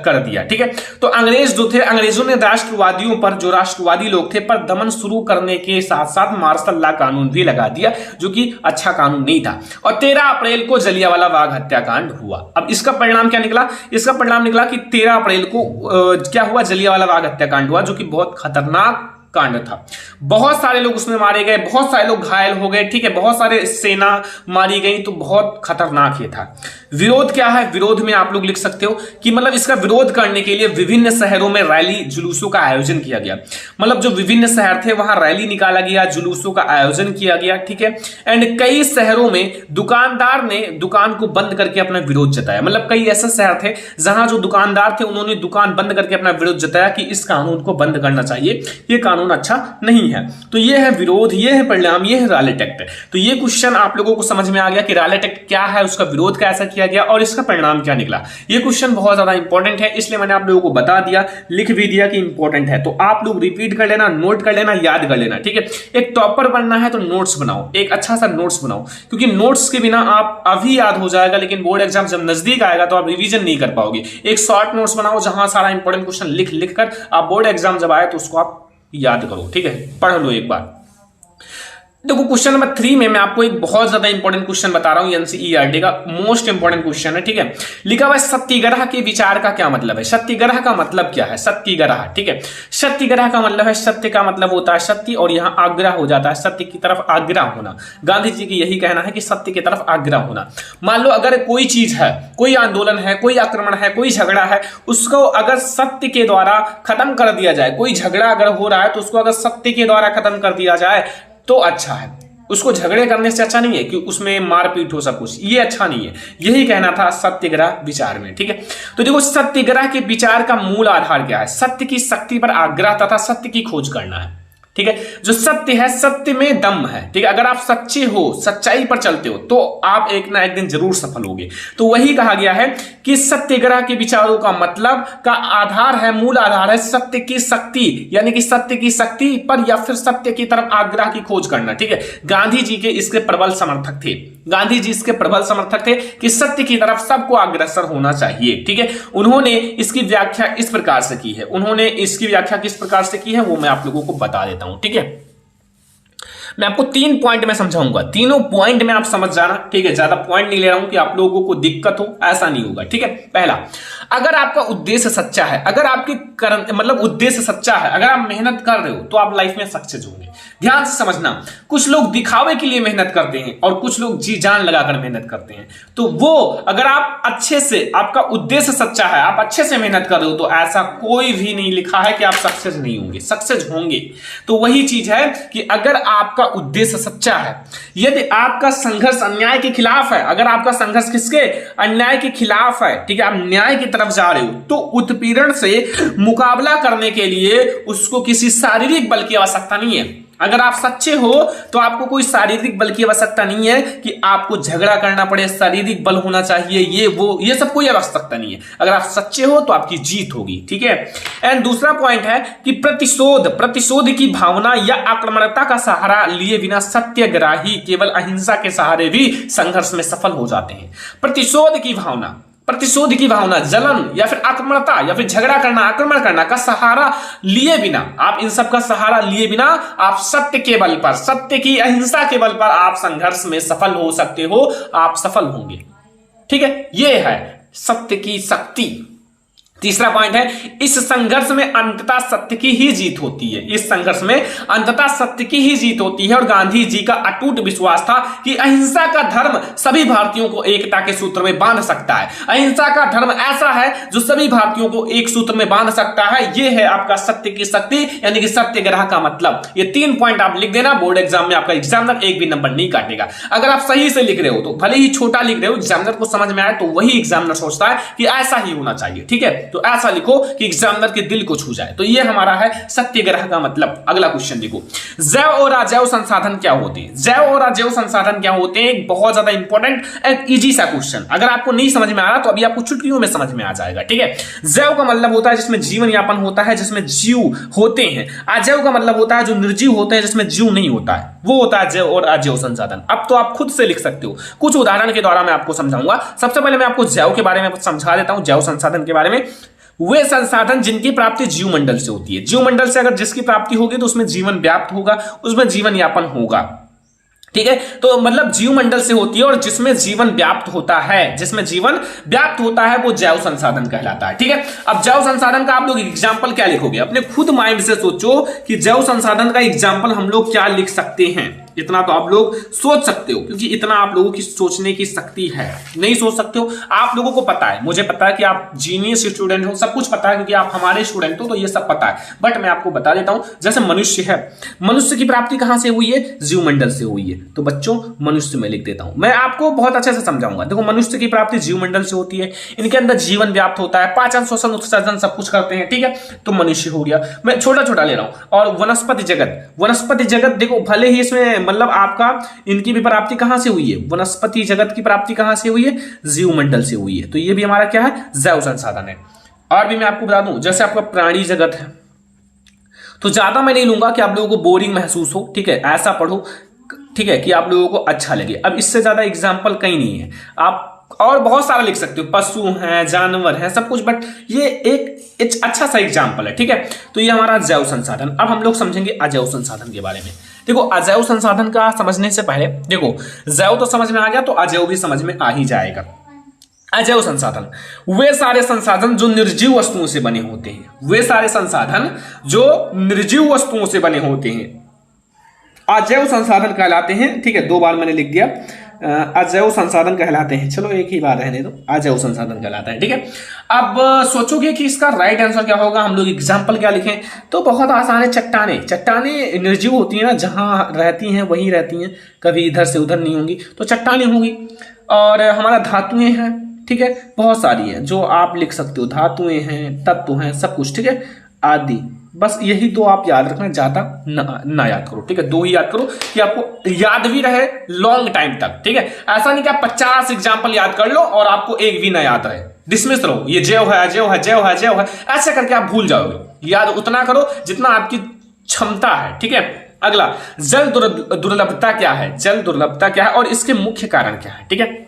कर दिया, ठीक है। तो अंग्रेज जो थे, अंग्रेजों ने राष्ट्रवादियों पर, जो राष्ट्रवादी लोग थे, पर दमन शुरू करने के साथ साथ मार्शल लॉ कानून भी लगा दिया, जो कि अच्छा कानून नहीं था। और 13 अप्रैल को जलियांवाला बाग हत्याकांड हुआ। अब इसका परिणाम क्या निकला? इसका परिणाम निकला कि 13 अप्रैल को क्या हुआ? जलियांवाला बाग हत्याकांड हुआ, जो कि बहुत खतरनाक कांड था। बहुत सारे लोग उसमें मारे गए, बहुत सारे लोग घायल हो गए, ठीक है, बहुत सारे सेना मारी गई, तो बहुत खतरनाक ये था। विरोध क्या है? विरोध में आप लोग लिख सकते हो कि मतलब इसका विरोध करने के लिए विभिन्न शहरों में रैली जुलूसों का आयोजन किया गया। मतलब जो विभिन्न शहर थे वहां रैली निकाला गया, जुलूसों का आयोजन किया गया, ठीक है। एंड कई शहरों में दुकानदार ने दुकान को बंद करके अपना विरोध जताया। मतलब कई ऐसे शहर थे जहां जो दुकानदार थे उन्होंने दुकान बंद करके अपना विरोध जताया कि इस कानून को बंद करना चाहिए, ये कानून अच्छा नहीं है। तो ये है विरोध, ये है परिणाम, ये है रॉलेट एक्ट। तो ये क्वेश्चन आप लोगों को समझ में आ गया कि रॉलेट एक्ट क्या है, उसका विरोध कैसा किया गया और इसका परिणाम क्या निकला। ये क्वेश्चन बहुत ज्यादा इंपॉर्टेंट है, इसलिए मैंने आप लोगों को बता दिया, लिख भी दिया कि इंपॉर्टेंट है। तो आप लोग रिपीट कर लेना, नोट कर लेना, याद कर लेना, ठीक है। एक टॉपर बनना है तो नोट्स बनाओ, एक अच्छा सा नोट्स बनाओ, क्योंकि नोट्स के बिना आप अभी याद हो जाएगा लेकिन बोर्ड एग्जाम जब नजदीक आएगा तो आप रिवीजन नहीं कर पाओगे। एक शॉर्ट नोट्स बनाओ जहां सारा इंपॉर्टेंट क्वेश्चन लिख लिख कर आप बोर्ड एग्जाम जब आए तो उसको आप याद करो, ठीक है, पढ़ लो एक बार। देखो क्वेश्चन नंबर 3 में मैं आपको एक बहुत ज्यादा इंपॉर्टेंट क्वेश्चन बता रहा हूं, एनसीईआरटी का मोस्ट इंपॉर्टेंट क्वेश्चन है, ठीक है। लिखा हुआ है सत्याग्रह के विचार का क्या मतलब है? सत्याग्रह का मतलब क्या है? सत्याग्रह, ठीक है। सत्याग्रह का मतलब है, सत्य का मतलब होता है सत्य और यहां आग्रह हो जाता है, सत्य की तरफ आग्रह होना। गांधी जी की यही कहना है कि सत्य की तरफ आग्रह होना। मान लो अगर कोई चीज है, कोई आंदोलन है, कोई आक्रमण है, कोई झगड़ा है, उसको अगर सत्य के द्वारा खत्म कर दिया जाए, कोई झगड़ा अगर हो रहा है तो उसको अगर सत्य के द्वारा खत्म कर दिया जाए तो अच्छा है। उसको झगड़े करने से अच्छा नहीं है कि उसमें मारपीट हो, सब कुछ, ये अच्छा नहीं है। यही कहना था सत्याग्रह विचार में, ठीक है। तो देखो सत्याग्रह के विचार का मूल आधार क्या है? सत्य की शक्ति पर आग्रह तथा सत्य की खोज करना है, ठीक है। जो सत्य है, सत्य में दम है, ठीक है। अगर आप सच्चे हो, सच्चाई पर चलते हो तो आप एक ना एक दिन जरूर सफल होगे। तो वही कहा गया है कि सत्याग्रह के विचारों का मतलब का आधार है, मूल आधार है सत्य की शक्ति, यानी कि सत्य की शक्ति पर या फिर सत्य की तरफ आग्रह की खोज करना, ठीक है। गांधी जी के इसके प्रबल समर्थक थे, गांधी जी इसके प्रबल समर्थक थे कि सत्य की तरफ सबको अग्रसर होना चाहिए, ठीक है। उन्होंने इसकी व्याख्या इस प्रकार से की है, उन्होंने इसकी व्याख्या किस प्रकार से की है वो मैं आप लोगों को बता देता हूं, ठीक है। मैं आपको 3 पॉइंट में समझाऊंगा, तीनों पॉइंट में आप समझ जाना, ठीक है। ज्यादा पॉइंट नहीं ले रहा हूं कि आप लोगों को दिक्कत हो, ऐसा नहीं होगा, ठीक है। पहला, अगर आपका उद्देश्य सच्चा है, अगर आपकी मतलब उद्देश्य सच्चा है, अगर आप मेहनत कर रहे हो तो आप लाइफ में सक्सेस होंगे। ध्यान से समझना, कुछ लोग दिखावे के लिए मेहनत करते हैं और कुछ लोग जी जान लगाकर मेहनत करते हैं। तो वो अगर आप अच्छे से, आपका उद्देश्य सच्चा है, आप अच्छे से मेहनत कर रहे हो, तो ऐसा कोई भी नहीं लिखा है कि आप सक्सेस नहीं होंगे, सक्सेस होंगे। तो वही चीज है कि अगर आपका उद्देश्य सच्चा है, यदि आपका संघर्ष अन्याय के खिलाफ है, अगर आपका संघर्ष किसके, अन्याय के खिलाफ है, ठीक है, आप न्याय की तरफ जा रहे हो, तो उत्पीड़न से मुकाबला करने के लिए उसको किसी शारीरिक बल की आवश्यकता नहीं है। अगर आप सच्चे हो तो आपको कोई शारीरिक बल की आवश्यकता नहीं है कि आपको झगड़ा करना पड़े, शारीरिक बल होना चाहिए, ये सब कोई आवश्यकता नहीं है। अगर आप सच्चे हो तो आपकी जीत होगी, ठीक है। एंड दूसरा पॉइंट है कि प्रतिशोध की भावना या आक्रामकता का सहारा लिए बिना सत्याग्रही केवल अहिंसा के सहारे भी संघर्ष में सफल हो जाते हैं। प्रतिशोध की भावना, जलन या फिर आक्रामकता या फिर झगड़ा करना, आक्रमण करना का सहारा लिए बिना, आप इन सब का सहारा लिए बिना आप सत्य के बल पर, सत्य की अहिंसा के बल पर आप संघर्ष में सफल हो सकते हो, आप सफल होंगे, ठीक है। यह है सत्य की शक्ति। तीसरा पॉइंट है, इस संघर्ष में अंततः सत्य की ही जीत होती है। इस संघर्ष में अंततः सत्य की ही जीत होती है। और गांधी जी का अटूट विश्वास था कि अहिंसा का धर्म सभी भारतीयों को एकता के सूत्र में बांध सकता है। अहिंसा का धर्म ऐसा है जो सभी भारतीयों को एक सूत्र में बांध सकता है। यह है आपका सत्य की शक्ति, यानी कि सत्याग्रह का मतलब। ये 3 पॉइंट आप लिख देना, बोर्ड एग्जाम में आपका एग्जामिनर एक भी नंबर नहीं काटेगा। अगर आप सही से लिख रहे हो तो भले ही छोटा लिख रहे हो, एग्जामिनर को समझ में आए तो वही एग्जामिनर सोचता है कि ऐसा ही होना चाहिए, ठीक है। तो ऐसा लिखो कि एग्जामिनर के दिल को छू जाए। तो ये हमारा है सत्याग्रह का मतलब। अगला क्वेश्चन देखो, जैव और अजैव संसाधन क्या होते हैं? जैव और अजैव संसाधन क्या होते हैं? एक बहुत ज्यादा इंपॉर्टेंट एक इजी सा क्वेश्चन। अगर आपको नहीं समझ में आ रहा तो अभी आपको चुटकियों में समझ में आ जाएगा, ठीक है। जैव का मतलब होता है जिसमें जीवन यापन होता है, जिसमें जीव होते हैं। अजैव का मतलब होता है जो निर्जीव होते हैं, जिसमें जीव नहीं होता है, वो होता है जैव और अजैव संसाधन। अब तो आप खुद से लिख सकते हो, कुछ उदाहरण के द्वारा मैं आपको समझाऊंगा। सबसे पहले मैं आपको जैव के बारे में समझा देता हूं, जैव संसाधन के बारे में। वे संसाधन जिनकी प्राप्ति जीवमंडल से होती है। जीवमंडल से अगर जिसकी प्राप्ति होगी तो उसमें जीवन व्याप्त होगा, उसमें जीवन यापन होगा, ठीक है। तो मतलब जीवमंडल से होती है और जिसमें जीवन व्याप्त होता है, जिसमें जीवन व्याप्त होता है वो जैव संसाधन कहलाता है, ठीक है। अब जैव संसाधन का आप लोग एग्जाम्पल क्या लिखोगे? अपने खुद माइंड से सोचो कि जैव संसाधन का एग्जाम्पल हम लोग क्या लिख सकते हैं। इतना तो आप लोग सोच सकते हो, क्योंकि इतना आप लोगों की सोचने की शक्ति है। नहीं सोच सकते हो, आप लोगों को पता है, मुझे पता है कि आप जीनियस स्टूडेंट हो, सब कुछ पता है क्योंकि आप हमारे स्टूडेंट हो, तो ये सब पता है। बट मैं आपको बता देता हूं, जैसे मनुष्य है, मनुष्य की प्राप्ति कहां से हुई है? जीवमंडल से हुई है। तो बच्चों मनुष्य में लिख देता हूं, मैं आपको बहुत अच्छे से समझाऊंगा। देखो, मनुष्य की प्राप्ति जीवमंडल से होती है, इनके अंदर जीवन व्याप्त होता है, पाचन श्वसन उत्सर्जन सब कुछ करते हैं, ठीक है। तो मनुष्य हो गया, मैं छोटा छोटा ले रहा हूं। और वनस्पति जगत देखो, भले ही इसमें मतलब आपका इनकी भी प्राप्ति कहां से हुई है? वनस्पति जगत की प्राप्ति कहां से हुई है? जीवमंडल से हुई है। तो ये भी हमारा क्या है? जैव संसाधन है। और भी मैं आपको बता दूं, जैसे आपका प्राणी जगत है, तो ज्यादा मैं नहीं लूंगा कि आप लोगों को बोरिंग महसूस हो, ठीक है। ऐसा पढ़ो, ठीक है, कि आप लोगों को अच्छा लगे। अब इससे ज्यादा एग्जाम्पल कहीं नहीं है, आप और बहुत सारा लिख सकते हो, पशु हैं, जानवर हैं, सब कुछ, बट ये एक अच्छा सा एग्जाम्पल है, ठीक है। तो ये हमारा जैव संसाधन। अब हम लोग समझेंगे अजैव संसाधन के बारे में। देखो, अजैव संसाधन का समझने से पहले देखो, जैव तो समझ में आ गया तो अजैव भी समझ में आ ही जाएगा। अजैव संसाधन वे सारे संसाधन जो निर्जीव वस्तुओं से बने होते हैं। वे सारे संसाधन जो निर्जीव वस्तुओं से बने होते हैं अजैव संसाधन कहलाते हैं, ठीक है। 2 बार मैंने लिख दिया, अजैव संसाधन कहलाते हैं। चलो एक ही बार रहने दो, अजैव संसाधन कहलाता है, ठीक है। अब सोचोगे कि इसका राइट आंसर क्या होगा, हम लोग एग्जाम्पल क्या लिखें? तो बहुत आसान है, चट्टाने निर्जीव होती है ना, जहां रहती हैं वहीं रहती हैं, कभी इधर से उधर नहीं होंगी, तो चट्टाने होंगी। और हमारा धातुएं हैं, ठीक है, बहुत सारी है जो आप लिख सकते हो, धातुएं हैं, तत्व हैं, सब कुछ, ठीक है, आदि। बस यही 2 आप याद रखना, ज्यादा ना याद करो, ठीक है। 2 ही याद करो कि आपको याद भी रहे लॉन्ग टाइम तक, ठीक है। ऐसा नहीं कि आप 50 एग्जाम्पल याद कर लो और आपको एक भी ना याद रहे, डिसमिस रहो, ये जैव है, अजैव है, जैव है, जैव है, ऐसे करके आप भूल जाओगे। याद उतना करो जितना आपकी क्षमता है, ठीक है। अगला, जल दुर्लभता क्या है? जल दुर्लभता क्या है और इसके मुख्य कारण क्या है, ठीक है।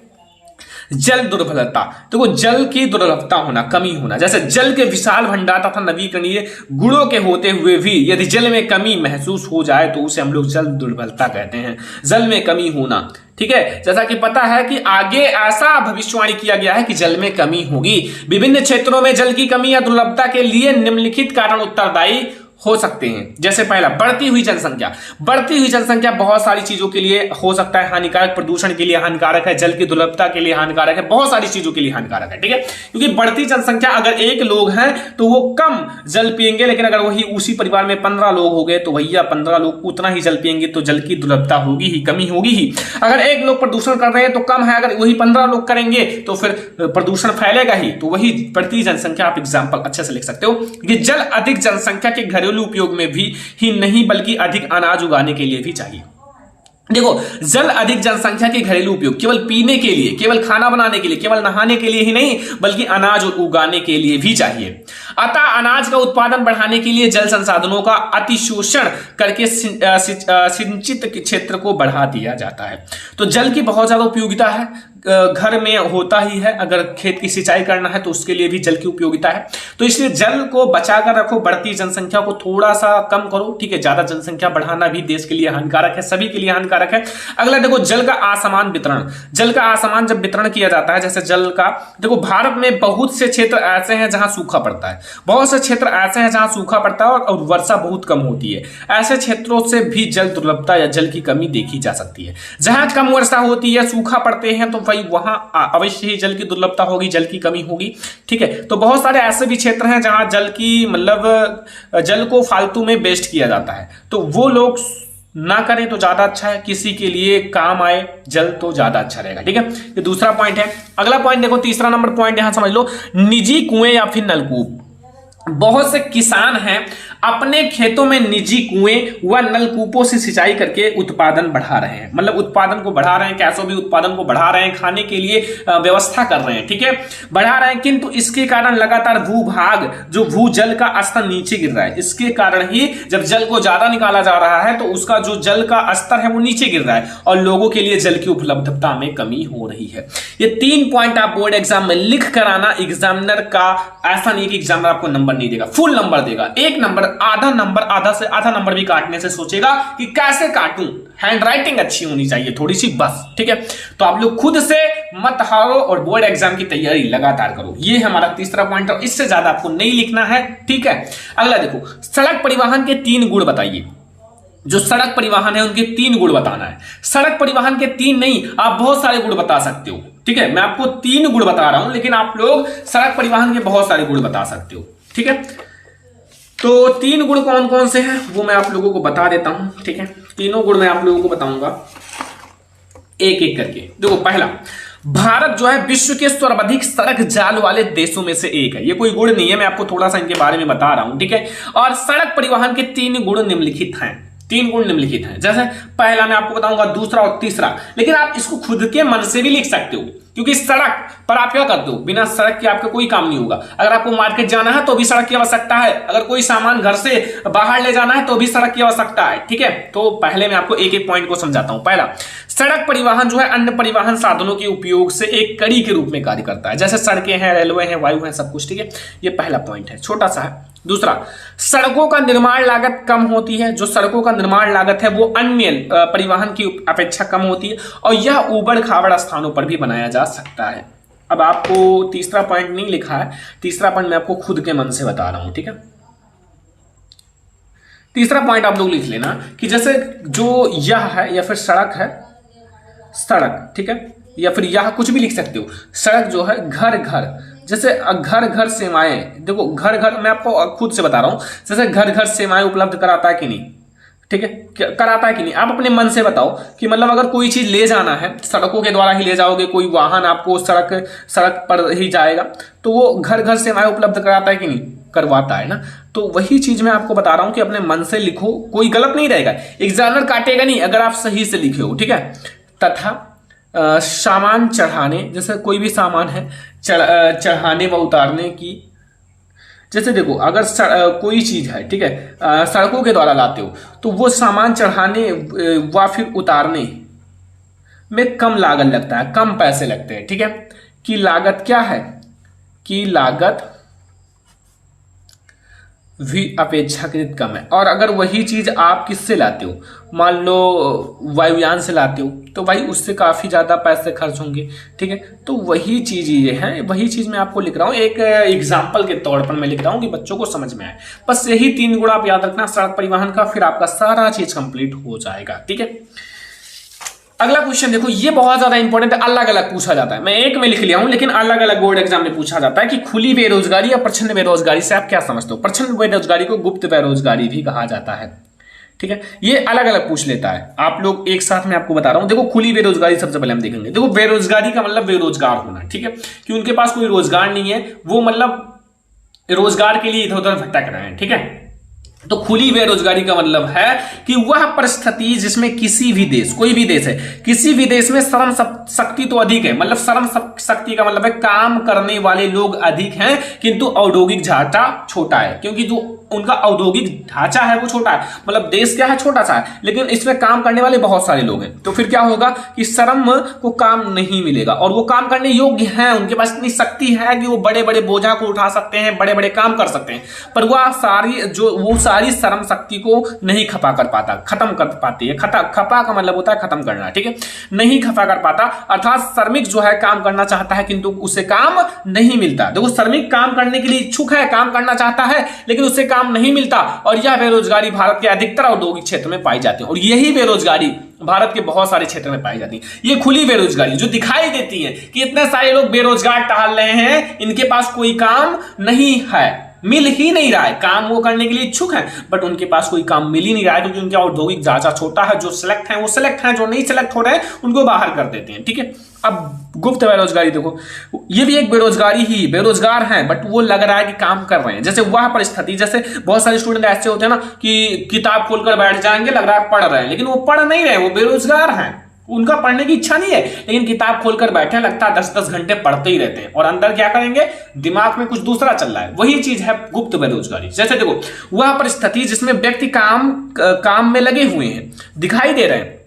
जल दुर्लभता, देखो जल की दुर्लभता होना, कमी होना, जैसे जल के विशाल भंडार तथा नवीकरणीय गुणों के होते हुए भी यदि जल में कमी महसूस हो जाए तो उसे हम लोग जल दुर्बलता कहते हैं, जल में कमी होना। ठीक है, जैसा कि पता है कि आगे ऐसा भविष्यवाणी किया गया है कि जल में कमी होगी। विभिन्न क्षेत्रों में जल की कमी या दुर्लभता के लिए निम्नलिखित कारण उत्तरदायी हो सकते हैं। जैसे पहला, बढ़ती हुई जनसंख्या। बढ़ती हुई जनसंख्या बहुत सारी चीजों के लिए हो सकता है हानिकारक, प्रदूषण के लिए हानिकारक है, जल की दुर्लभता के लिए हानिकारक है, बहुत सारी चीजों के लिए हानिकारक है। ठीक है, क्योंकि बढ़ती जनसंख्या, अगर एक लोग हैं तो वो कम जल पिएंगे, लेकिन अगर वही उसी परिवार में 15 लोग हो गए तो भैया 15 लोग उतना ही जल पिएंगे तो जल की दुर्लभता होगी ही, कमी होगी ही। अगर एक लोग प्रदूषण कर रहे हैं तो कम है, अगर वही 15 लोग करेंगे तो फिर प्रदूषण फैलेगा ही। तो वही बढ़ती जनसंख्या आप एग्जाम्पल अच्छे से लिख सकते हो कि जल अधिक जनसंख्या के घरेलू उपयोग में भी ही नहीं बल्कि अधिक अनाज उगाने के लिए भी चाहिए। देखो, जल अधिक जनसंख्या के घरेलू उपयोग केवल पीने के लिए, केवल खाना बनाने के लिए, केवल नहाने के लिए ही नहीं बल्कि अनाज उगाने के लिए भी चाहिए। अतः अनाज का उत्पादन बढ़ाने के लिए जल संसाधनों का अतिशोषण करके सिंचित क्षेत्र को बढ़ा दिया जाता है। तो जल की बहुत ज्यादा उपयोगिता है, घर में होता ही है, अगर खेत की सिंचाई करना है तो उसके लिए भी जल की उपयोगिता है। तो इसलिए जल को बचाकर रखो, बढ़ती जनसंख्या को थोड़ा सा कम करो। ठीक है, ज्यादा जनसंख्या बढ़ाना भी देश के लिए हानिकारक है, सभी के लिए हानिकारक है। अगला देखो, जल का असमान वितरण। जल का असमान जब वितरण किया जाता है, जैसे जल का, देखो भारत में बहुत से क्षेत्र ऐसे हैं जहां सूखा पड़ता है, बहुत से क्षेत्र ऐसे हैं जहां सूखा पड़ता है और वर्षा बहुत कम होती है। ऐसे क्षेत्रों से भी जल दुर्लभता या जल की कमी देखी जा सकती है। जहां कम वर्षा होती है, सूखा पड़ते हैं, तो भाई वहां अवश्य ही जल की दुर्लभता होगी, जल की कमी होगी। ठीक है, तो बहुत सारे ऐसे भी क्षेत्र हैं जहां जल की मतलब जल को फालतू में वेस्ट किया जाता है, तो वो लोग ना करें तो ज्यादा अच्छा है, किसी के लिए काम आए जल तो ज्यादा अच्छा रहेगा। ठीक है, ये दूसरा पॉइंट है। अगला पॉइंट देखो, तीसरा नंबर पॉइंट यहां समझ लो, निजी कुएं या फिर नलकूप। बहुत से किसान हैं अपने खेतों में निजी कुएं व नलकूपों से सिंचाई करके उत्पादन बढ़ा रहे हैं, मतलब उत्पादन को बढ़ा रहे हैं, कैसों भी उत्पादन को बढ़ा रहे हैं, खाने के लिए व्यवस्था कर रहे हैं। ठीक है, बढ़ा रहे हैं, किंतु इसके कारण लगातार भूभाग जो भूजल का स्तर नीचे गिर रहा है। इसके कारण ही जब जल को ज्यादा निकाला जा रहा है तो उसका जो जल का स्तर है वो नीचे गिर रहा है और लोगों के लिए जल की उपलब्धता में कमी हो रही है। ये 3 पॉइंट आप बोर्ड एग्जाम में लिख कर आना। एग्जामिनर का ऐसा नहीं कि एग्जामिनर आपको नंबर नहीं देगा, फुल नंबर देगा। 1 नंबर, आधा नंबर, आधा से आधा नंबर भी काटने से सोचेगा कि कैसे काटूं, हैंड राइटिंग अच्छी होनी चाहिए थोड़ी सी, बस। ठीक है, तो आप लोग खुद से मत हारो और बोर्ड एग्जाम की तैयारी लगातार करो। ये हमारा तीसरा पॉइंट है, इससे ज्यादा आपको नहीं लिखना है। ठीक है, अगला देखो, सड़क परिवहन के 3 गुण बताइए। जो सड़क परिवहन है उनके 3 गुण बताना है। सड़क परिवहन के 3 नहीं, आप बहुत सारे गुण बता सकते हो। ठीक है, मैं आपको 3 गुण बता रहा हूं, लेकिन आप लोग सड़क परिवहन के बहुत सारे गुण बता सकते हो। ठीक है, तो 3 गुण कौन कौन से हैं वो मैं आप लोगों को बता देता हूं। ठीक है, तीनों गुण मैं आप लोगों को बताऊंगा एक एक करके। देखो, पहला, भारत जो है विश्व के सर्वाधिक सड़क जाल वाले देशों में से एक है। ये कोई गुण नहीं है, मैं आपको थोड़ा सा इनके बारे में बता रहा हूं। ठीक है, और सड़क परिवहन के 3 गुण निम्नलिखित हैं। 3 गुण निम्नलिखित हैं, जैसे पहला मैं आपको बताऊंगा, दूसरा और तीसरा, लेकिन आप इसको खुद के मन से भी लिख सकते हो, क्योंकि सड़क पर आप क्या करते हो, बिना सड़क के आपका कोई काम नहीं होगा। अगर आपको मार्केट जाना है तो भी सड़क की आवश्यकता है, अगर कोई सामान घर से बाहर ले जाना है तो भी सड़क की आवश्यकता है। ठीक है, तो पहले मैं आपको एक एक पॉइंट को समझाता हूं। पहला, सड़क परिवहन जो है अन्य परिवहन साधनों के उपयोग से एक कड़ी के रूप में कार्य करता है, जैसे सड़कें हैं, रेलवे हैं, वायु है, सब कुछ। ठीक है, ये पहला पॉइंट है, छोटा सा है। दूसरा, सड़कों का निर्माण लागत कम होती है। जो सड़कों का निर्माण लागत है वो अन्य परिवहन की अपेक्षा कम होती है और यह ऊबड़ खाबड़ स्थानों पर भी बनाया जा सकता है। अब आपको तीसरा पॉइंट नहीं लिखा है, तीसरा पॉइंट मैं आपको खुद के मन से बता रहा हूं। ठीक है, तीसरा पॉइंट आप लोग लिख लेना कि जैसे जो यह है या फिर सड़क है, सड़क, ठीक है, या फिर यह कुछ भी लिख सकते हो। सड़क जो है घर घर, जैसे घर घर सेवाएं, देखो घर घर, मैं आपको खुद से बता रहा हूं, जैसे घर घर सेवाएं उपलब्ध कराता है कि नहीं। ठीक है, कराता है कि नहीं, आप अपने मन से बताओ कि मतलब अगर कोई चीज ले जाना है सड़कों के द्वारा ही ले जाओगे, कोई वाहन आपको सड़क पर ही जाएगा तो वो घर घर सेवाएं उपलब्ध कराता है कि नहीं, करवाता है ना। तो वही चीज मैं आपको बता रहा हूं कि अपने मन से लिखो, कोई गलत नहीं रहेगा, एग्जामिनर काटेगा नहीं अगर आप सही से लिखे हो। ठीक है, तथा सामान चढ़ाने, जैसे कोई भी सामान है चढ़ाने व उतारने की, जैसे देखो अगर कोई चीज है, ठीक है, सड़कों के द्वारा लाते हो तो वो सामान चढ़ाने व फिर उतारने में कम लागत लगता है, कम पैसे लगते हैं। ठीक है, की लागत क्या है, की लागत भी अपेक्षाकृत कम है। और अगर वही चीज आप किससे लाते हो, मान लो वायुयान से लाते हो, तो भाई उससे काफी ज्यादा पैसे खर्च होंगे। ठीक है, तो वही चीज ये है, वही चीज मैं आपको लिख रहा हूं, एक एग्जाम्पल के तौर पर मैं लिख रहा हूं कि बच्चों को समझ में आए। बस यही 3 गुण आप याद रखना सड़क परिवहन का, फिर आपका सारा चीज कंप्लीट हो जाएगा। ठीक है, अगला क्वेश्चन देखो, ये बहुत ज्यादा इंपॉर्टेंट है, अलग अलग पूछा जाता है। मैं एक में लिख लिया हूं, लेकिन अलग अलग बोर्ड एग्जाम में पूछा जाता है कि खुली बेरोजगारी या प्रच्छन्न बेरोजगारी से आप क्या समझते हो। प्रच्छन्न बेरोजगारी को गुप्त बेरोजगारी भी कहा जाता है। ठीक है, ये अलग अलग पूछ लेता है। आप लोग एक साथ में आपको बता रहा हूं। देखो, खुली बेरोजगारी सबसे पहले हम देखेंगे। देखो, बेरोजगारी का मतलब बेरोजगार होना। ठीक है, कि उनके पास कोई रोजगार नहीं है, वो मतलब रोजगार के लिए इधर उधर भटक रहे हैं। ठीक है, तो खुली बेरोजगारी का मतलब है कि वह परिस्थिति जिसमें किसी भी देश, कोई भी देश है, किसी भी देश में श्रम शक्ति तो अधिक है, मतलब श्रम शक्ति का मतलब है काम करने वाले लोग अधिक हैं, किंतु औद्योगिक ढांचा छोटा है। क्योंकि जो उनका औद्योगिक ढांचा है वो छोटा है, मतलब देश क्या है, छोटा सा है, लेकिन इसमें काम करने वाले बहुत सारे लोग हैं। तो फिर क्या होगा कि श्रम को काम नहीं मिलेगा, और वो काम करने योग्य हैं, उनके पास इतनी शक्ति है कि वो बड़े बड़े बोझा को उठा सकते हैं, बड़े बड़े काम कर सकते हैं, पर वह सारी श्रम शक्ति को नहीं खपा कर पाता, खत्म कर पाती है। खपा का मतलब होता है खत्म करना। ठीक है, नहीं खपा कर पाता, अर्थात श्रमिक जो है काम करना चाहता है, किंतु उसे काम नहीं मिलता। देखो, श्रमिक काम करने के लिए इच्छुक है, काम करना चाहता है, लेकिन उसे काम नहीं मिलता, और यह बेरोजगारी भारत के अधिकतर औद्योगिक क्षेत्र में पाई जाती है। और यही बेरोजगारी भारत के बहुत सारे क्षेत्र में पाई जाती है। ये खुली बेरोजगारी जो दिखाई देती है कि इतने सारे लोग बेरोजगार टहल रहे हैं, इनके पास कोई काम नहीं है, मिल ही नहीं रहा है। काम वो करने के लिए इच्छुक हैं, बट उनके पास कोई काम मिल ही नहीं रहा है, क्योंकि उनका औद्योगिक ढांचा छोटा है। जो सिलेक्ट हैं वो सिलेक्ट हैं, जो नहीं सिलेक्ट हो रहे हैं उनको बाहर कर देते हैं। ठीक है, अब गुप्त बेरोजगारी देखो, ये भी एक बेरोजगारी ही, बेरोजगार हैं बट वो लग रहा है कि काम कर रहे हैं। जैसे वह परिस्थिति, जैसे बहुत सारे स्टूडेंट ऐसे होते हैं ना कि किताब खोलकर बैठ जाएंगे, लग रहा है पढ़ रहे हैं, लेकिन वो पढ़ नहीं रहे, वो बेरोजगार हैं, उनका पढ़ने की इच्छा नहीं है, लेकिन किताब खोलकर बैठे, लगता है 10-10 घंटे पढ़ते ही रहते हैं, और अंदर क्या करेंगे, दिमाग में कुछ दूसरा चल रहा है। वही चीज है गुप्त बेरोजगारी। जैसे देखो, वह परिस्थिति जिसमें व्यक्ति काम में लगे हुए हैं, दिखाई दे रहे हैं,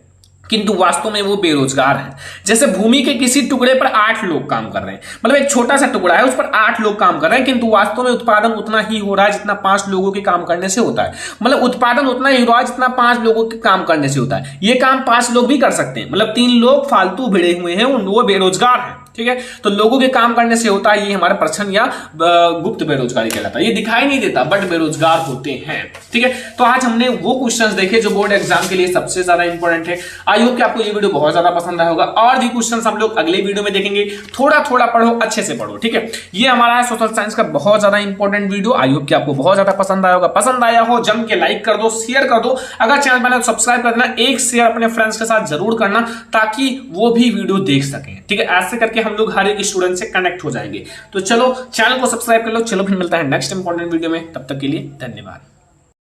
किंतु वास्तव में वो बेरोजगार है। जैसे भूमि के किसी टुकड़े पर 8 लोग काम कर रहे हैं, मतलब एक छोटा सा टुकड़ा है, उस पर 8 लोग काम कर रहे हैं, किंतु वास्तव में उत्पादन उतना ही हो रहा है जितना 5 लोगों के काम करने से होता है। मतलब उत्पादन उतना ही हो रहा है जितना 5 लोगों के काम करने से होता है। ये काम 5 लोग भी कर सकते हैं, मतलब 3 लोग फालतू भिड़े हुए हैं, वो बेरोजगार हैं। ठीक है, तो लोगों के काम करने से होता है, ये हमारा प्रच्छन्न या गुप्त बेरोजगारी कहलाता है। ये दिखाई नहीं देता बट बेरोजगार होते हैं। ठीक है, तो आज हमने वो क्वेश्चंस देखे जो बोर्ड एग्जाम के लिए सबसे ज्यादा इंपॉर्टेंट है। आई होप कि आपको ये वीडियो बहुत ज्यादा पसंद आया होगा, और भी क्वेश्चंस हम लोग अगले वीडियो में देखेंगे। थोड़ा थोड़ा पढ़ो, अच्छे से पढ़ो। ठीक है, ये हमारा सोशल साइंस का बहुत ज्यादा इंपॉर्टेंट वीडियो। आई होप कि आपको बहुत ज्यादा पसंद आया होगा। पसंद आया हो जम के लाइक कर दो, शेयर कर दो, अगर चैनल बना तो सब्सक्राइब कर देना, एक शेयर अपने फ्रेंड्स के साथ जरूर करना ताकि वो भी वीडियो देख सकें। ठीक है, ऐसे करके हम लोग हर एक स्टूडेंट से कनेक्ट हो जाएंगे। तो चलो, चैनल को सब्सक्राइब कर लो। चलो, फिर मिलता है नेक्स्ट इंपॉर्टेंट वीडियो में, तब तक के लिए धन्यवाद।